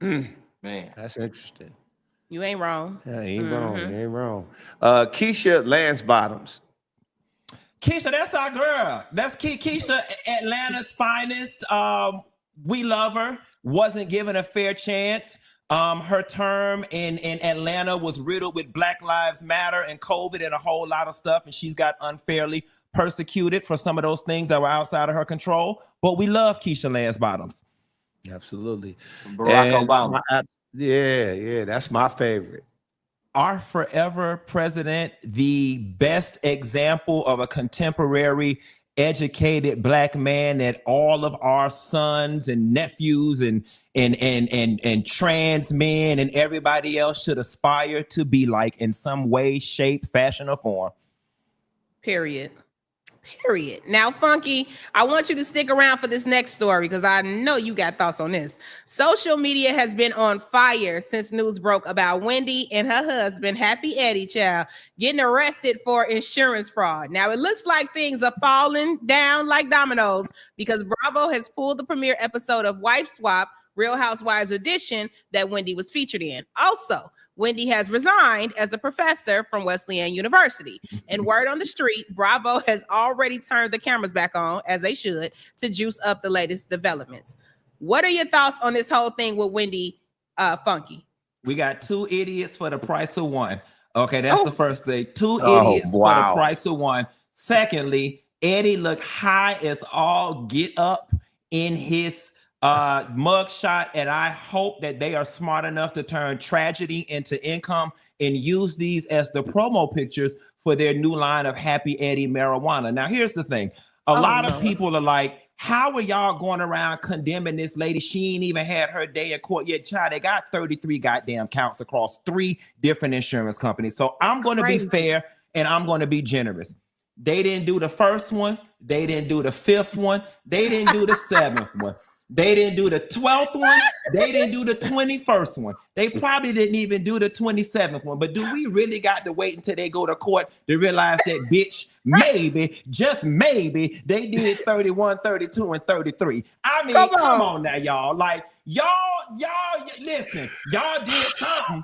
Man, that's interesting. You ain't wrong. Yeah, you ain't wrong. Keisha Lance-Bottoms. Keisha, that's our girl. That's Keisha, Atlanta's finest. We love her. Wasn't given a fair chance. Her term in Atlanta was riddled with Black Lives Matter and COVID and a whole lot of stuff, and she's got unfairly persecuted for some of those things that were outside of her control. But we love Keisha Lance-Bottoms. Absolutely. Barack Obama. Yeah, that's my favorite. Our forever president, the best example of a contemporary educated black man that all of our sons and nephews and trans men and everybody else should aspire to be like in some way, shape, fashion, or form. Period. Now, Funky, I want you to stick around for this next story because I know you got thoughts on this. Social media has been on fire since news broke about Wendy and her husband, Happy Eddie Child, getting arrested for insurance fraud. Now, it looks like things are falling down like dominoes because Bravo has pulled the premiere episode of Wife Swap, Real Housewives Edition that Wendy was featured in. Also, Wendy has resigned as a professor from Wesleyan University. And word on the street, Bravo has already turned the cameras back on, as they should, to juice up the latest developments. What are your thoughts on this whole thing with Wendy, Funky? We got 2 idiots for the price of 1. Okay, that's the first thing. 2 idiots for the price of 1. Secondly, Eddie looked high as all get up in his mugshot, and I hope that they are smart enough to turn tragedy into income and use these as the promo pictures for their new line of Happy Eddie marijuana. Now, here's the thing. A lot of people are like, how are y'all going around condemning this lady? She ain't even had her day in court yet. Child, they got 33 goddamn counts across 3 different insurance companies. So I'm going to be fair and I'm going to be generous. They didn't do the first one. They didn't do the 5th one. They didn't do the 7th one. They didn't do the 12th one. They didn't do the 21st one. They probably didn't even do the 27th one. But do we really got to wait until they go to court to realize that, bitch, maybe, just maybe, they did 31, 32, and 33? I mean, come on now, y'all. Like, y'all, listen, y'all did something.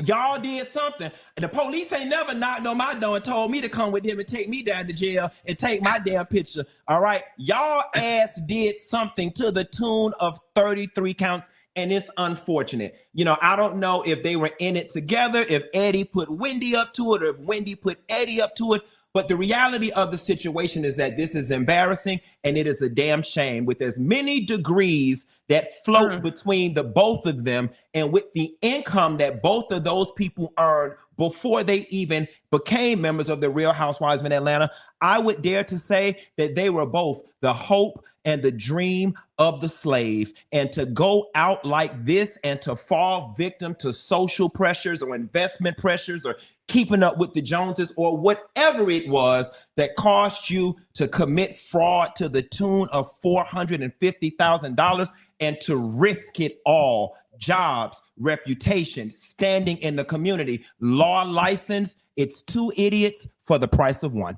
Y'all did something. And the police ain't never knocked on my door and told me to come with them and take me down to jail and take my damn picture. All right. Y'all ass did something to the tune of 33 counts. And it's unfortunate. You know, I don't know if they were in it together, if Eddie put Wendy up to it, or if Wendy put Eddie up to it. But the reality of the situation is that this is embarrassing and it is a damn shame with as many degrees that float between the both of them and with the income that both of those people earned before they even became members of the Real Housewives of Atlanta. I would dare to say that they were both the hope and the dream of the slave. And to go out like this and to fall victim to social pressures or investment pressures or keeping up with the Joneses or whatever it was that caused you to commit fraud to the tune of $450,000 and to risk it all, jobs, reputation, standing in the community, law license, it's 2 idiots for the price of 1.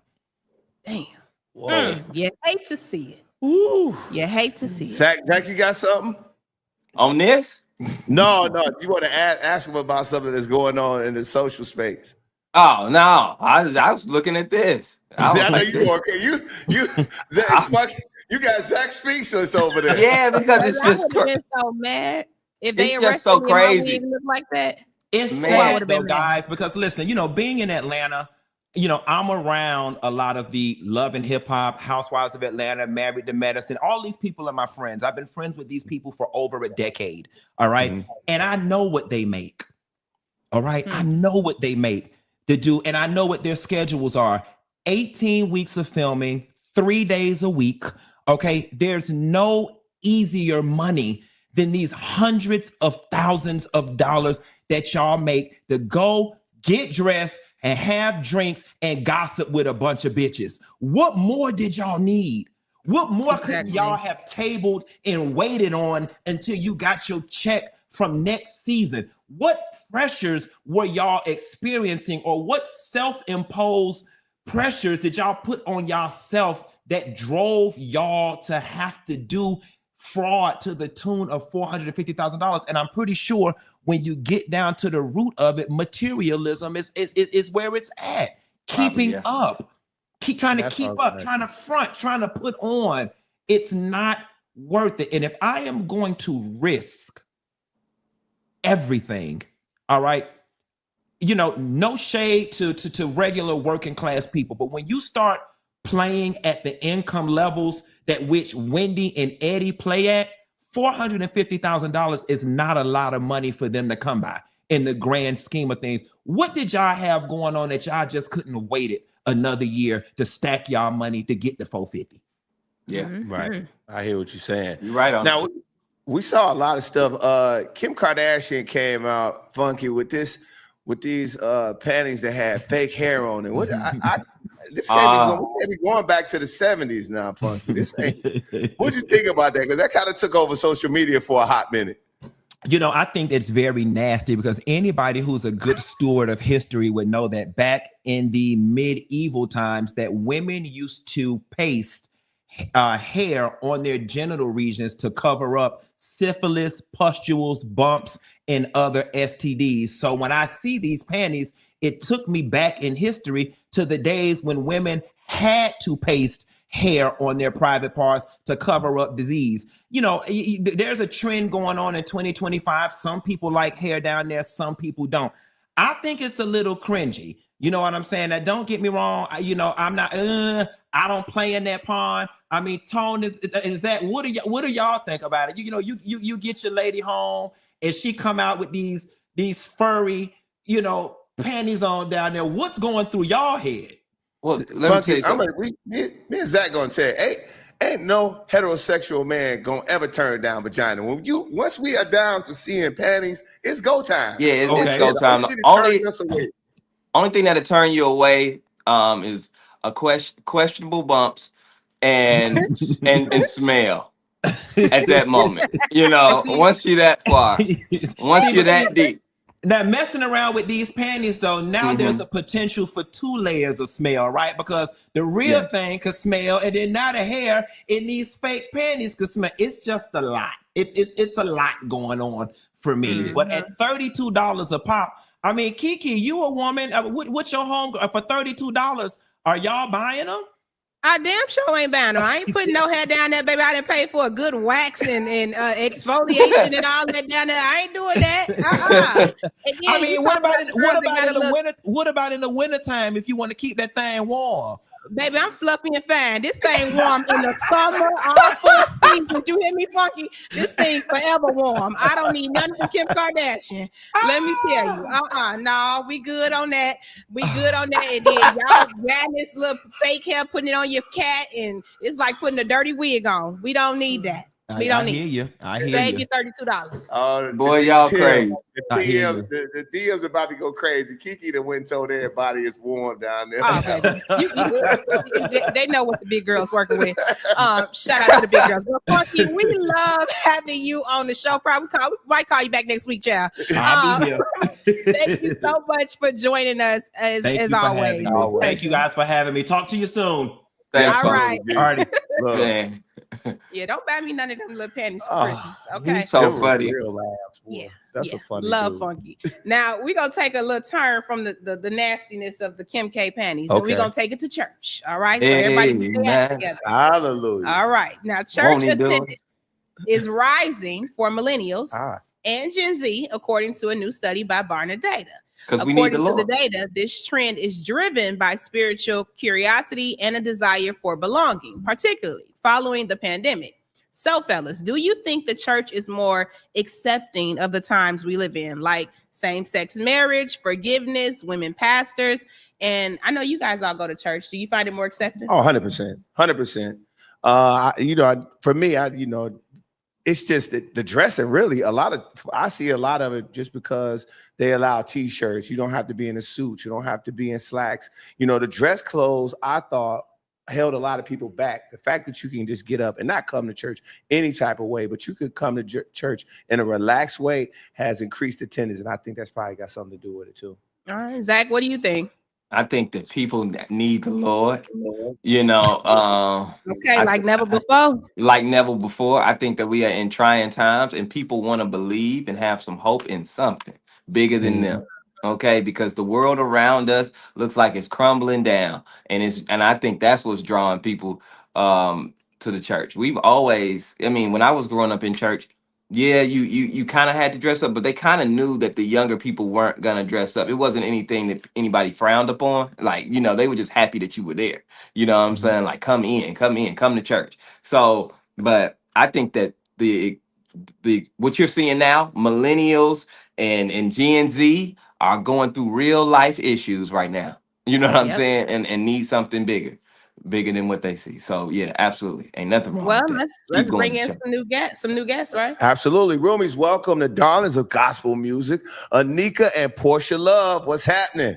Damn. You hate to see it. Ooh. You hate to see it. Zach, you got something? On this? No. You want to ask him about something that's going on in the social space. Oh no, I was looking at this. I know you okay. Zach, you got Zach speechless over there. Yeah, because it's just so mad if they it's arrested just so me crazy. look like that. It's sad though, guys, because listen, you know, being in Atlanta, you know, I'm around a lot of the Love and Hip Hop, Housewives of Atlanta, Married to Medicine. All these people are my friends. I've been friends with these people for over a decade. All right. And I know what they make. All right. I know what they make to do. And I know what their schedules are. 18 weeks of filming, 3 days a week. Okay. There's no easier money than these hundreds of thousands of dollars that y'all make to go get dressed and have drinks and gossip with a bunch of bitches. What more did y'all need? What more could y'all have tabled and waited on until you got your check from next season? What pressures were y'all experiencing, or what self-imposed pressures did y'all put on yourself that drove y'all to have to do fraud to the tune of $450,000? And I'm pretty sure when you get down to the root of it, materialism is where it's at. Keeping up, trying to keep up, trying to front, trying to put on. It's not worth it. And if I am going to risk everything, all right, you know, no shade to regular working class people, but when you start playing at the income levels that which Wendy and Eddie play at, $450,000 is not a lot of money for them to come by in the grand scheme of things. What did y'all have going on that y'all just couldn't have waited another year to stack y'all money to get the 450. Yeah, right. I hear what you're saying. You're right on. Now we saw a lot of stuff. Kim Kardashian came out funky with these panties that had fake hair on it. What this can't be going back to the 70s now, funky. This ain't. What'd you think about that? Because that kind of took over social media for a hot minute. You know, I think it's very nasty because anybody who's a good steward of history would know that back in the medieval times that women used to paste hair on their genital regions to cover up syphilis, pustules, bumps, and other STDs. So when I see these panties, it took me back in history to the days when women had to paste hair on their private parts to cover up disease. You know, there's a trend going on in 2025. Some people like hair down there, some people don't. I think it's a little cringy. You know what I'm saying? Now, don't get me wrong. I'm not. I don't play in that pond. I mean, Tone is that. What do y'all think about it? You get your lady home and she come out with these furry, panties on down there. What's going through y'all head? Well, let me tell you something. Me and Zach gonna tell you, ain't no heterosexual man gonna ever turn down vagina. Once we are down to seeing panties, it's go time. Yeah, it's go time. Only thing that'll turn you away is a questionable bumps and smell at that moment. Once you're that far, once you're that deep. Now, messing around with these panties, though, now there's a potential for 2 layers of smell, right? Because the real thing could smell, and then now the hair in these fake panties could smell. It's just a lot. It's a lot going on for me. But at $32 a pop, I mean, Kiki, you a woman. What's your home for $32? Are y'all buying them? I damn sure ain't buying them. I ain't putting no hair down there, baby. I didn't pay for a good wax and exfoliation and all that down there. I ain't doing that. Again, I mean, what about in the wintertime if you want to keep that thing warm? Baby, I'm fluffy and fine. This thing warm in the summer, all 4 seasons. You hear me, Funky? This thing forever warm. I don't need nothing from Kim Kardashian. Let me tell you. No, we good on that. We good on that. And then y'all grab this little fake hair, putting it on your cat, and it's like putting a dirty wig on. We don't need that. We don't need you. I hear Save you. $32. Boy, y'all crazy. The DM's about to go crazy. Kiki that went and told everybody it's warm down there. Oh, baby. They know what the big girls working with. Shout out to the big girls. Well, Funky, we love having you on the show. Probably we might call you back next week, child. I'll be here. Thank you so much for joining us as always. Thank you guys for having me. Talk to you soon. Thanks, all right. Alrighty. Yeah, don't buy me none of them little panties for Christmas. Okay. He's so funny. Real laughs, boy. That's a funny love dude. Funky. Now we're gonna take a little turn from the nastiness of the Kim K panties, and we're gonna take it to church. All right. So everybody stay together. Hallelujah. All right. Now church attendance is rising for millennials and Gen Z, according to a new study by Barna Data. According to the data, this trend is driven by spiritual curiosity and a desire for belonging, particularly following the pandemic. So, fellas, do you think the church is more accepting of the times we live in, like same-sex marriage, forgiveness, women pastors? And I know you guys all go to church. Do you find it more accepting? Oh, 100%. 100%. For me, it's just the dressing really I see a lot of it just because they allow t-shirts. You don't have to be in a suit. You don't have to be in slacks. The dress clothes I thought held a lot of people back. The fact that you can just get up and not come to church any type of way, but you could come to church in a relaxed way has increased attendance. And I think that's probably got something to do with it too. All right, Zach, what do you think? I think that people need the Lord, okay, like never before. Like never before. I think that we are in trying times and people want to believe and have some hope in something bigger than them. Okay, because the world around us looks like it's crumbling down, and I think that's what's drawing people to the church. We've always, when I was growing up in church, you kind of had to dress up, but they kind of knew that the younger people weren't gonna dress up. It wasn't anything that anybody frowned upon. Like, they were just happy that you were there. You know what I'm saying? Like, come to church. So, but I think that the what you're seeing now, millennials and Gen Z are going through real life issues right now. You know what I'm Yep. saying? And need something bigger than what they see. So yeah, absolutely. Ain't nothing wrong Well, with that. let's Keep going, bring in Chuck. some new guests, right? Absolutely. Roomies, welcome to Darlings of Gospel Music, Anike and Porsha Love. What's happening?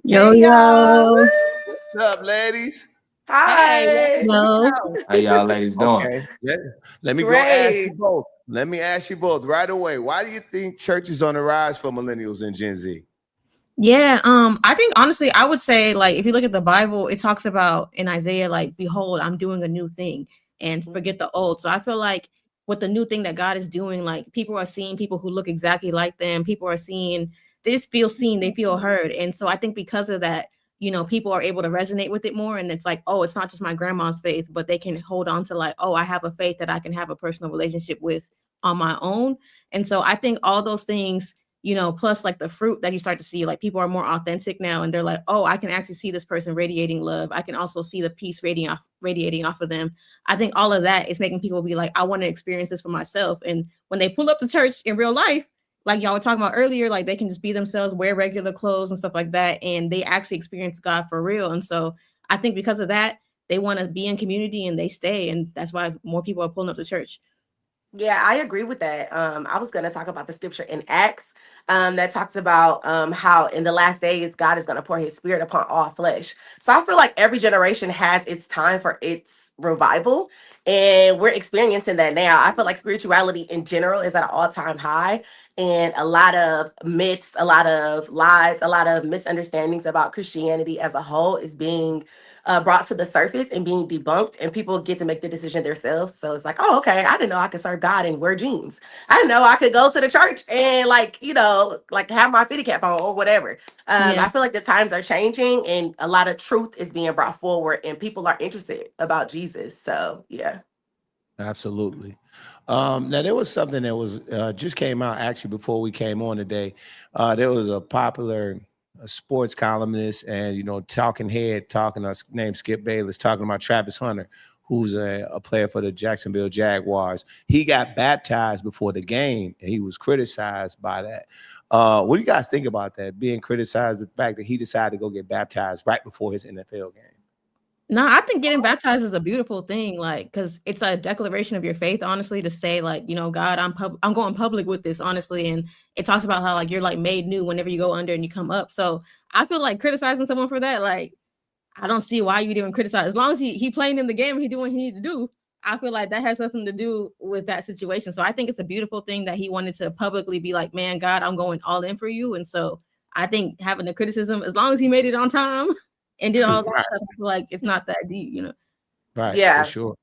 Yo, Hey, y'all. yo. What's up, ladies? Hey, Hi. Yo. How y'all ladies doing? Okay. Let me go ask you Great. both. Let me ask you both right away. Why do you think church is on the rise for millennials and Gen Z? Yeah, I think honestly, I would say like if you look at the Bible, it talks about in Isaiah, like, behold, I'm doing a new thing and forget the old. So I feel like with the new thing that God is doing, like people are seeing people who look exactly like them, people are seeing, they just feel seen, they feel heard. And so I think because of that, people are able to resonate with it more. And it's like, oh, it's not just my grandma's faith, but they can hold on to like, oh, I have a faith that I can have a personal relationship with on my own. And so I think all those things, plus like the fruit that you start to see, like people are more authentic now and they're like, oh, I can actually see this person radiating love. I can also see the peace radiating off of them. I think all of that is making people be like, I want to experience this for myself. And when they pull up to church in real life, like y'all were talking about earlier, like they can just be themselves, wear regular clothes and stuff like that. And they actually experience God for real. And so I think because of that, they want to be in community and they stay. And that's why more people are pulling up to church. Yeah, I agree with that. I was going to talk about the scripture in Acts that talks about how in the last days, God is going to pour his spirit upon all flesh. So I feel like every generation has its time for its revival. And we're experiencing that now. I feel like spirituality in general is at an all-time high. And a lot of myths, a lot of lies, a lot of misunderstandings about Christianity as a whole is being brought to the surface and being debunked, and people get to make the decision themselves. So it's like, oh, okay, I didn't know I could serve God and wear jeans. I didn't know I could go to the church and like have my fitty cap on or whatever. I feel like the times are changing and a lot of truth is being brought forward and people are interested about Jesus. So yeah. Absolutely. Now there was something that was just came out actually before we came on today. There was a popular sports columnist and talking head named Skip Bayless talking about Travis Hunter, who's a player for the Jacksonville Jaguars. He got baptized before the game and he was criticized by that. What do you guys think about that? Being criticized, the fact that he decided to go get baptized right before his NFL game. No, I think getting baptized is a beautiful thing, like, because it's a declaration of your faith, honestly, to say, like, God, I'm going public with this, honestly. And it talks about how, like, you're, like, made new whenever you go under and you come up. So I feel like criticizing someone for that, like, I don't see why you'd even criticize. As long as he playing in the game and he doing what he need to do, I feel like that has something to do with that situation. So I think it's a beautiful thing that he wanted to publicly be like, man, God, I'm going all in for you. And so I think having the criticism, as long as he made it on time and did all that stuff, I feel like it's not that deep, Right. Yeah. For sure.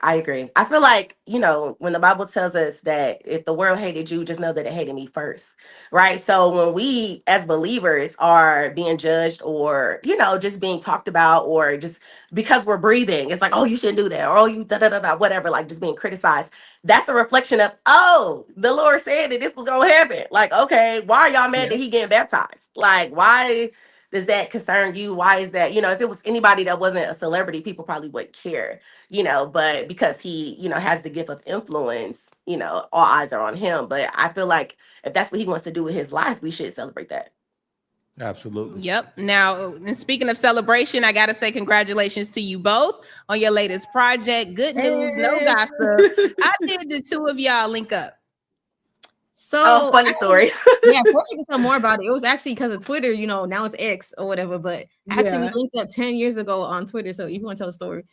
I agree. I feel like, when the Bible tells us that if the world hated you, just know that it hated me first, right? So when we as believers are being judged or, just being talked about or just because we're breathing, it's like, oh, you shouldn't do that. Or, oh, you da-da-da-da, whatever, like just being criticized. That's a reflection of, oh, the Lord said that this was going to happen. Like, okay, why are y'all mad that he getting baptized? Like, why does that concern you? Why is that? If it was anybody that wasn't a celebrity, people probably wouldn't care. But because he, has the gift of influence, all eyes are on him. But I feel like if that's what he wants to do with his life, we should celebrate that. Absolutely. Yep. Now, and speaking of celebration, I got to say congratulations to you both on your latest project. Good news, no gossip. How did the two of y'all link up? So funny story. Yeah, Porsha can tell more about it. It was actually because of Twitter, now it's X or whatever. But actually, we linked up 10 years ago on Twitter. So if you want to tell the story.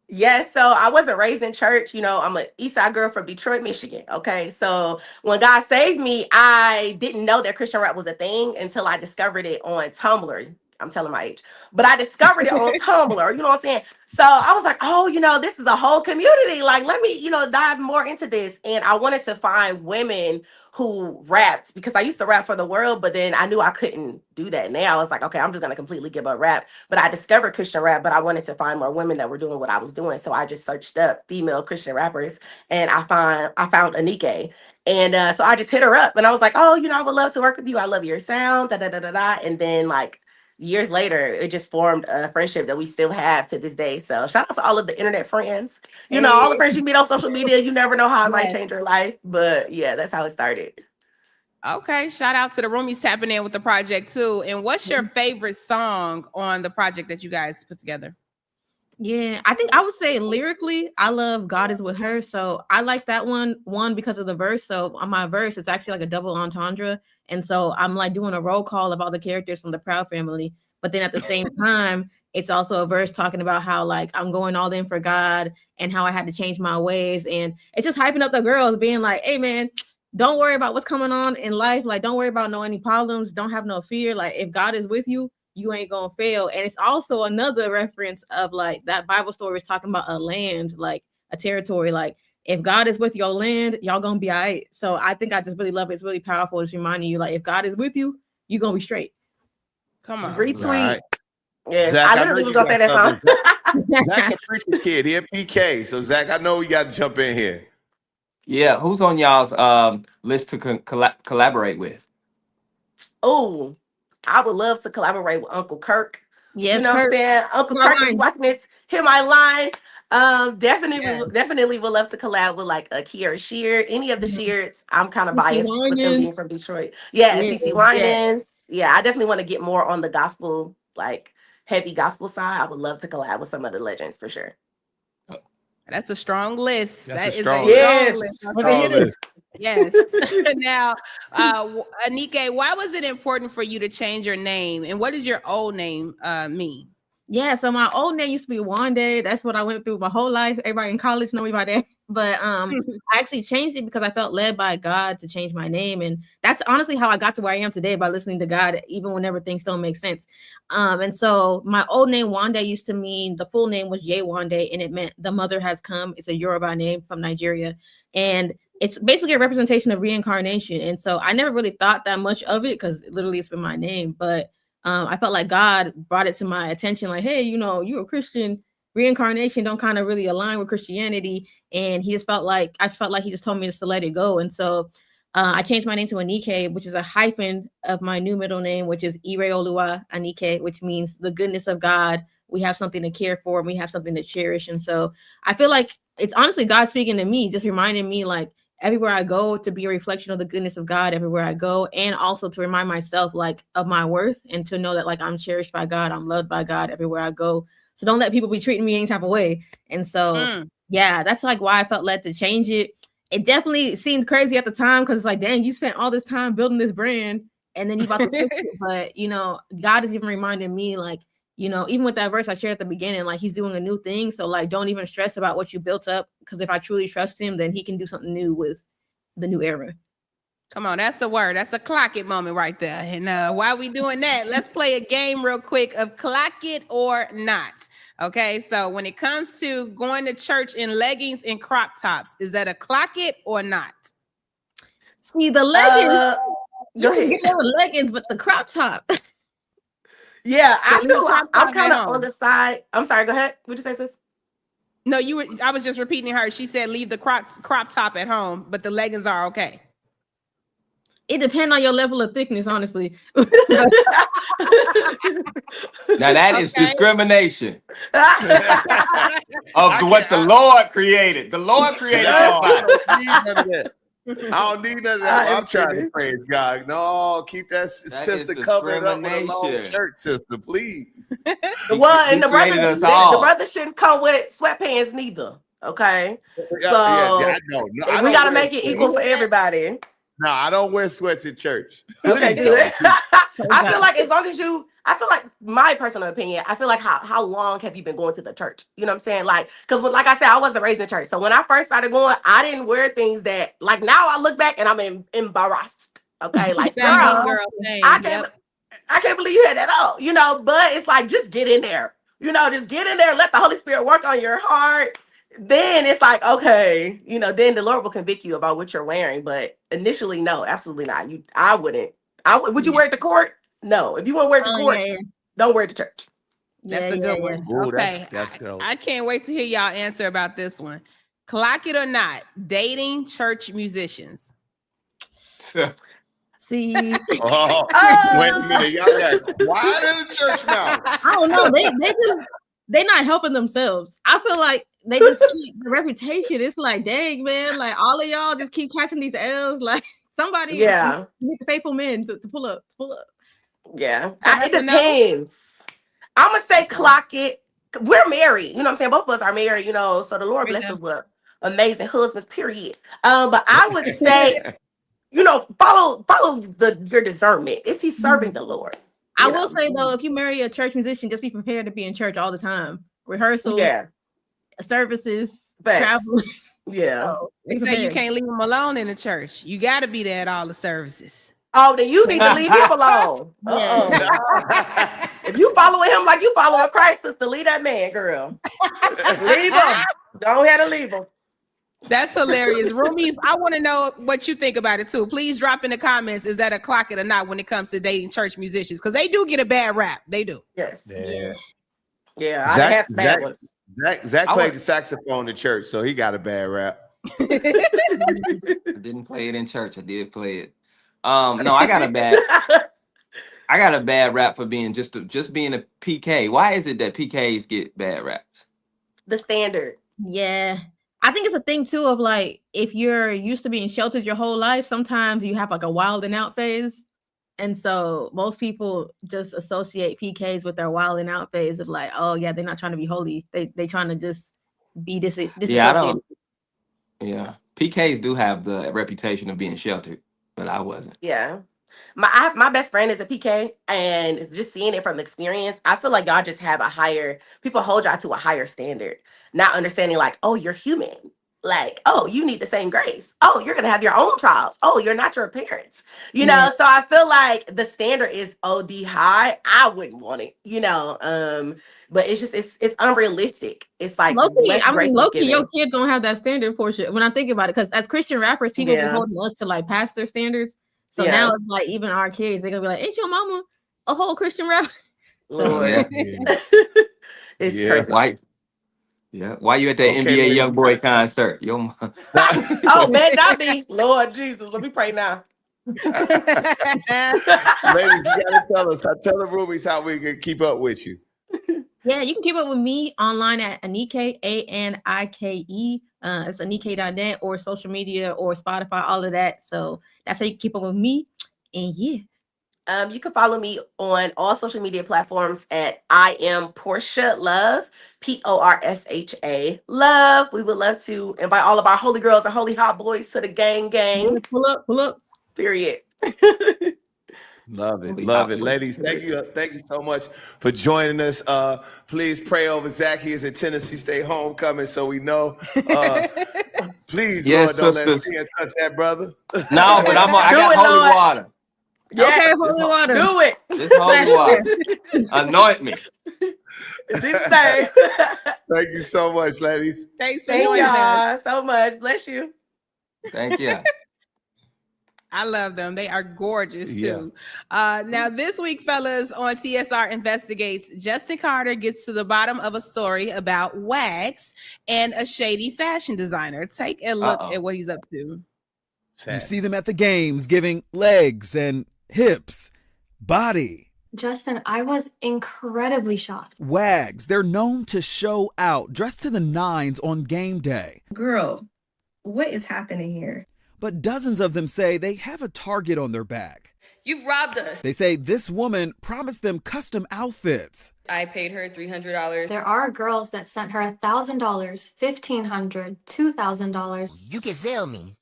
Yes, so I wasn't raised in church. I'm an East Side girl from Detroit, Michigan. Okay, so when God saved me, I didn't know that Christian rap was a thing until I discovered it on Tumblr. I'm telling my age, but I discovered it on Tumblr. You know what I'm saying? So I was like, oh, this is a whole community. Like, let me, dive more into this. And I wanted to find women who rapped because I used to rap for the world, but then I knew I couldn't do that. Now I was like, okay, I'm just going to completely give up rap. But I discovered Christian rap, but I wanted to find more women that were doing what I was doing. So I just searched up female Christian rappers and I found Anike. And so I just hit her up and I was like, oh, I would love to work with you. I love your sound, da da da da da. And then years later, it just formed a friendship that we still have to this day. So shout out to all of the internet friends. All the friends you meet on social media. You never know how it might change your life. But yeah, that's how it started. Okay, shout out to the Roomies tapping in with the project too. And what's your favorite song on the project that you guys put together? Yeah, I think I would say lyrically, I love God Is With Her. So I like that one because of the verse. So on my verse, it's actually like a double entendre. And so I'm like doing a roll call of all the characters from the Proud family. But then at the same time, it's also a verse talking about how like I'm going all in for God and how I had to change my ways. And it's just hyping up the girls, being like, hey man, don't worry about what's coming on in life. Like, don't worry about any problems. Don't have no fear. Like, if God is with you, you ain't gonna fail. And it's also another reference of like that Bible story is talking about a land, like a territory. Like, if God is with your land, y'all gonna be all right. So I think I just really love it. It's really powerful. It's reminding you, like, if God is with you, you're gonna be straight. Come on. Retweet. Right. Yes, Zach, I literally was gonna say that song. Zach's a preacher kid. He a PK. So Zach, I know we got to jump in here. Yeah, who's on y'all's list to collaborate with? Oh, I would love to collaborate with Uncle Kirk. Yes, you know what I'm saying? Uncle Kirk, if you watching this, hear my line. Definitely would love to collab with like a Kiara Shear, any of the Shears. I'm kind of biased with them being from Detroit. Yeah, CeCe Winans. Yeah, I definitely want to get more on the gospel, like heavy gospel side. I would love to collab with some of the legends for sure. That's a strong list. That's a strong list. Strong list. Yes. Now, Anike, why was it important for you to change your name? And what does your old name mean? Yeah, so my old name used to be Wande. That's what I went through my whole life. Everybody in college know me by that. But I actually changed it because I felt led by God to change my name. And that's honestly how I got to where I am today, by listening to God, even whenever things don't make sense. And so my old name Wande used to mean, the full name was Yewande, and it meant the mother has come. It's a Yoruba name from Nigeria. And it's basically a representation of reincarnation. And so I never really thought that much of it because literally it's been my name. But I felt like God brought it to my attention, like, hey, you know, you're a Christian, reincarnation don't kind of really align with Christianity. And I felt like he just told me just to let it go. And so I changed my name to Anike, which is a hyphen of my new middle name, which is Ireoluwa Anike, which means the goodness of God. We have something to care for, and we have something to cherish. And so I feel like it's honestly God speaking to me, just reminding me, like, everywhere I go, to be a reflection of the goodness of God everywhere I go, and also to remind myself like of my worth, and to know that like I'm cherished by God, I'm loved by God everywhere I go. So don't let people be treating me any type of way. And so yeah, that's like why I felt led to change it. It definitely seemed crazy at the time because it's like, dang, you spent all this time building this brand and then you about to switch it. But you know, God is even reminding me, like, you know, even with that verse I shared at the beginning, like he's doing a new thing. So like, don't even stress about what you built up, because if I truly trust him, then he can do something new with the new era. Come on, that's a word. That's a clock it moment right there. And while we doing that, let's play a game real quick of clock it or not. Okay, so when it comes to going to church in leggings and crop tops, is that a clock it or not? See, the leggings, you can get over leggings, but the crop top. Yeah, I feel like I'm kind of on the side. I'm sorry, go ahead. What'd you say, sis? No, I was just repeating her. She said leave the crop top at home, but the leggings are okay. It depends on your level of thickness, honestly. Now that is discrimination of what the Lord created. The Lord created everybody. I don't need none of that. I'm trying to praise God. No, keep that sister covered up with a long shirt, sister, please. Well, and the brother shouldn't come with sweatpants neither. Okay, so we got to make it equal for everybody. No, I don't wear sweats in church. Okay, good. I feel like as long as I feel like, my personal opinion, I feel like how long have you been going to the church? You know what I'm saying? Like, because like I said, I wasn't raised in church. So when I first started going, I didn't wear things that, like, now I look back and I'm embarrassed. Okay, like, girl, I can't believe you had that all, you know, but it's like, just get in there. You know, just get in there, let the Holy Spirit work on your heart. Then it's like, okay, you know, then the Lord will convict you about what you're wearing. But initially, no, absolutely not. I wouldn't. Would you wear it to court? No. If you want to wear it to court, don't wear it to church. That's a good one. Ooh, okay. That's good. I can't wait to hear y'all answer about this one. Clock it or not, dating church musicians. See, wait a minute, y'all got why in the church now? I don't know. They're not helping themselves. I feel like they just keep the reputation. It's like, dang, man, like all of y'all just keep catching these L's. Like, Somebody, Yeah. need the faithful men to pull up. Yeah. So It depends. I'm going to say clock it. We're married. You know what I'm saying? Both of us are married, you know, so the Lord bless us with amazing husbands, period. But I would say, you know, follow your discernment. Is he serving the Lord? I will say though, if you marry a church musician, just be prepared to be in church all the time. Rehearsals, services, travel. Yeah. So, they say you can't leave him alone in the church. You got to be there at all the services. Oh, then you need to leave him alone. If you following him like you following Christ, sister, leave that man, girl. Leave him. Don't have to leave him. That's hilarious. Roomies, I want to know what you think about it too. Please drop in the comments. Is that a clock it or not when it comes to dating church musicians? Because they do get a bad rap. They do. Yes. Yeah. I have bad ones. Zach played the saxophone in church, so he got a bad rap. I didn't play it in church. I did play it. No, I got a bad rap for being just being a PK. Why is it that PKs get bad raps? The standard. Yeah. I think it's a thing too of like, if you're used to being sheltered your whole life, sometimes you have like a wilding out phase. And so most people just associate PKs with their wilding out phase of like, oh yeah, they're not trying to be holy. They trying to just be disassociated. Yeah. PKs do have the reputation of being sheltered, but I wasn't. Yeah. My best friend is a PK, and it's just seeing it from experience. I feel like y'all just have people hold y'all to a higher standard, not understanding like, oh, you're human. Like, oh, you need the same grace. Oh, you're going to have your own trials. Oh, you're not your parents. You know, so I feel like the standard is OD high. I wouldn't want it, you know, but it's just, it's unrealistic. It's like, Low-key, your kids don't have that standard portion when I think about it, because as Christian rappers, people be holding us to like pastor standards. So now it's like even our kids, they're gonna be like, ain't your mama a whole Christian rapper? So it's crazy. Why you at that NBA YoungBoy concert? Your mom. Oh man, that be Lord Jesus. Let me pray now. Ladies, you gotta tell us. Tell the Roomies how we can keep up with you. Yeah, you can keep up with me online at Anike, Anike. It's Anike.net or social media or Spotify, all of that. So that's how you keep up with me. And you can follow me on all social media platforms at I am Porsha Love, Porsha Love. We would love to invite all of our holy girls and holy hot boys to the gang. Pull up. Period. Love it. Ladies, thank you so much for joining us. Please pray over Zach. He is at Tennessee State homecoming, so we know. Please, yes, Lord, don't let sin touch that brother. No, but I got holy water. Yeah, okay, holy water. Do it. This holy water. Anoint me. Thank you so much, ladies. Thank y'all so much. Bless you. Thank you. I love them. They are gorgeous too. Now this week, fellas, on TSR Investigates, Justin Carter gets to the bottom of a story about wags and a shady fashion designer. Take a look at what he's up to. You see them at the games giving legs and hips, body. Justin, I was incredibly shocked. Wags, they're known to show out, dressed to the nines on game day. Girl, what is happening here? But dozens of them say they have a target on their back. You've robbed us. They say this woman promised them custom outfits. I paid her $300. There are girls that sent her $1,000, $1,500, $2,000. You can sell me.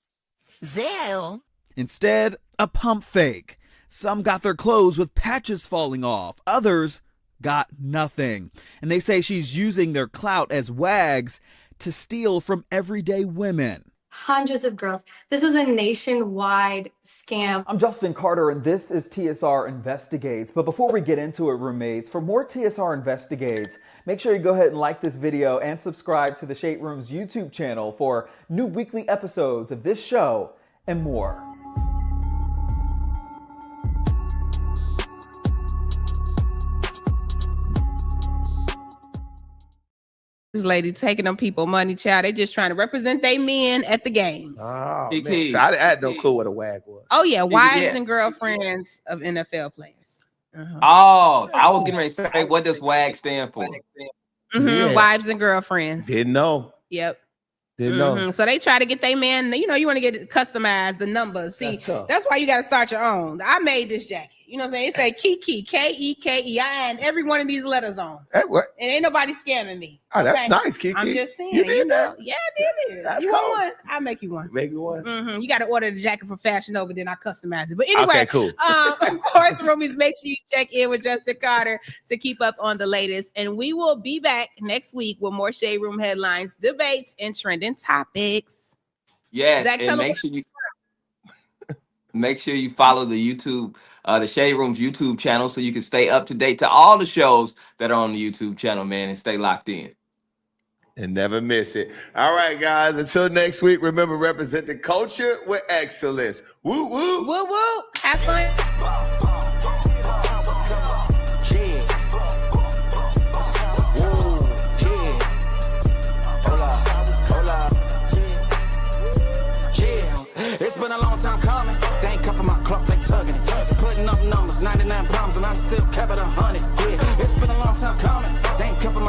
Sell. Instead, a pump fake. Some got their clothes with patches falling off. Others got nothing. And they say she's using their clout as wags to steal from everyday women. Hundreds of girls. This was a nationwide scam. I'm Justin Carter, and this is TSR Investigates. But before we get into it, roommates, for more TSR Investigates, make sure you go ahead and like this video and subscribe to the Shade Room's YouTube channel for new weekly episodes of this show and more. This lady taking them people money, child. They just trying to represent they men at the games. Oh, man. So I had no clue what a wag was. Oh yeah, wives and girlfriends of NFL players. Oh, I was getting ready to say, what does WAG stand for? Wives and girlfriends. Didn't know. Yep. Didn't know. So they try to get their man, you know, you want to get it customized, the numbers. See, that's why you got to start your own. I made this jacket. You know what I'm saying? It say Kiki, Kekei, and every one of these letters on. What? And ain't nobody scamming me. Oh, that's nice, Kiki. I'm just saying. You did that? Yeah, I did it. That's you cool. want one? I'll make you one. Make you one. You got to order the jacket from Fashion Nova, then I customize it. But anyway, Okay, cool. Of course, Roomies, make sure you check in with Justin Carter to keep up on the latest. And we will be back next week with more Shade Room headlines, debates, and trending topics. Yes, Zach, and make sure you follow the YouTube, the Shade Room's YouTube channel, so you can stay up to date to all the shows that are on the YouTube channel, man, and stay locked in. And never miss it. All right, guys. Until next week, remember, represent the culture with excellence. Woo, woo. Woo, woo. Have fun. It's been a long time coming. They ain't cuffing my cloth, they tugging it. Putting up numbers, 99 pounds, and I still kept it 100. Yeah, it's been a long time coming. They ain't cuffing my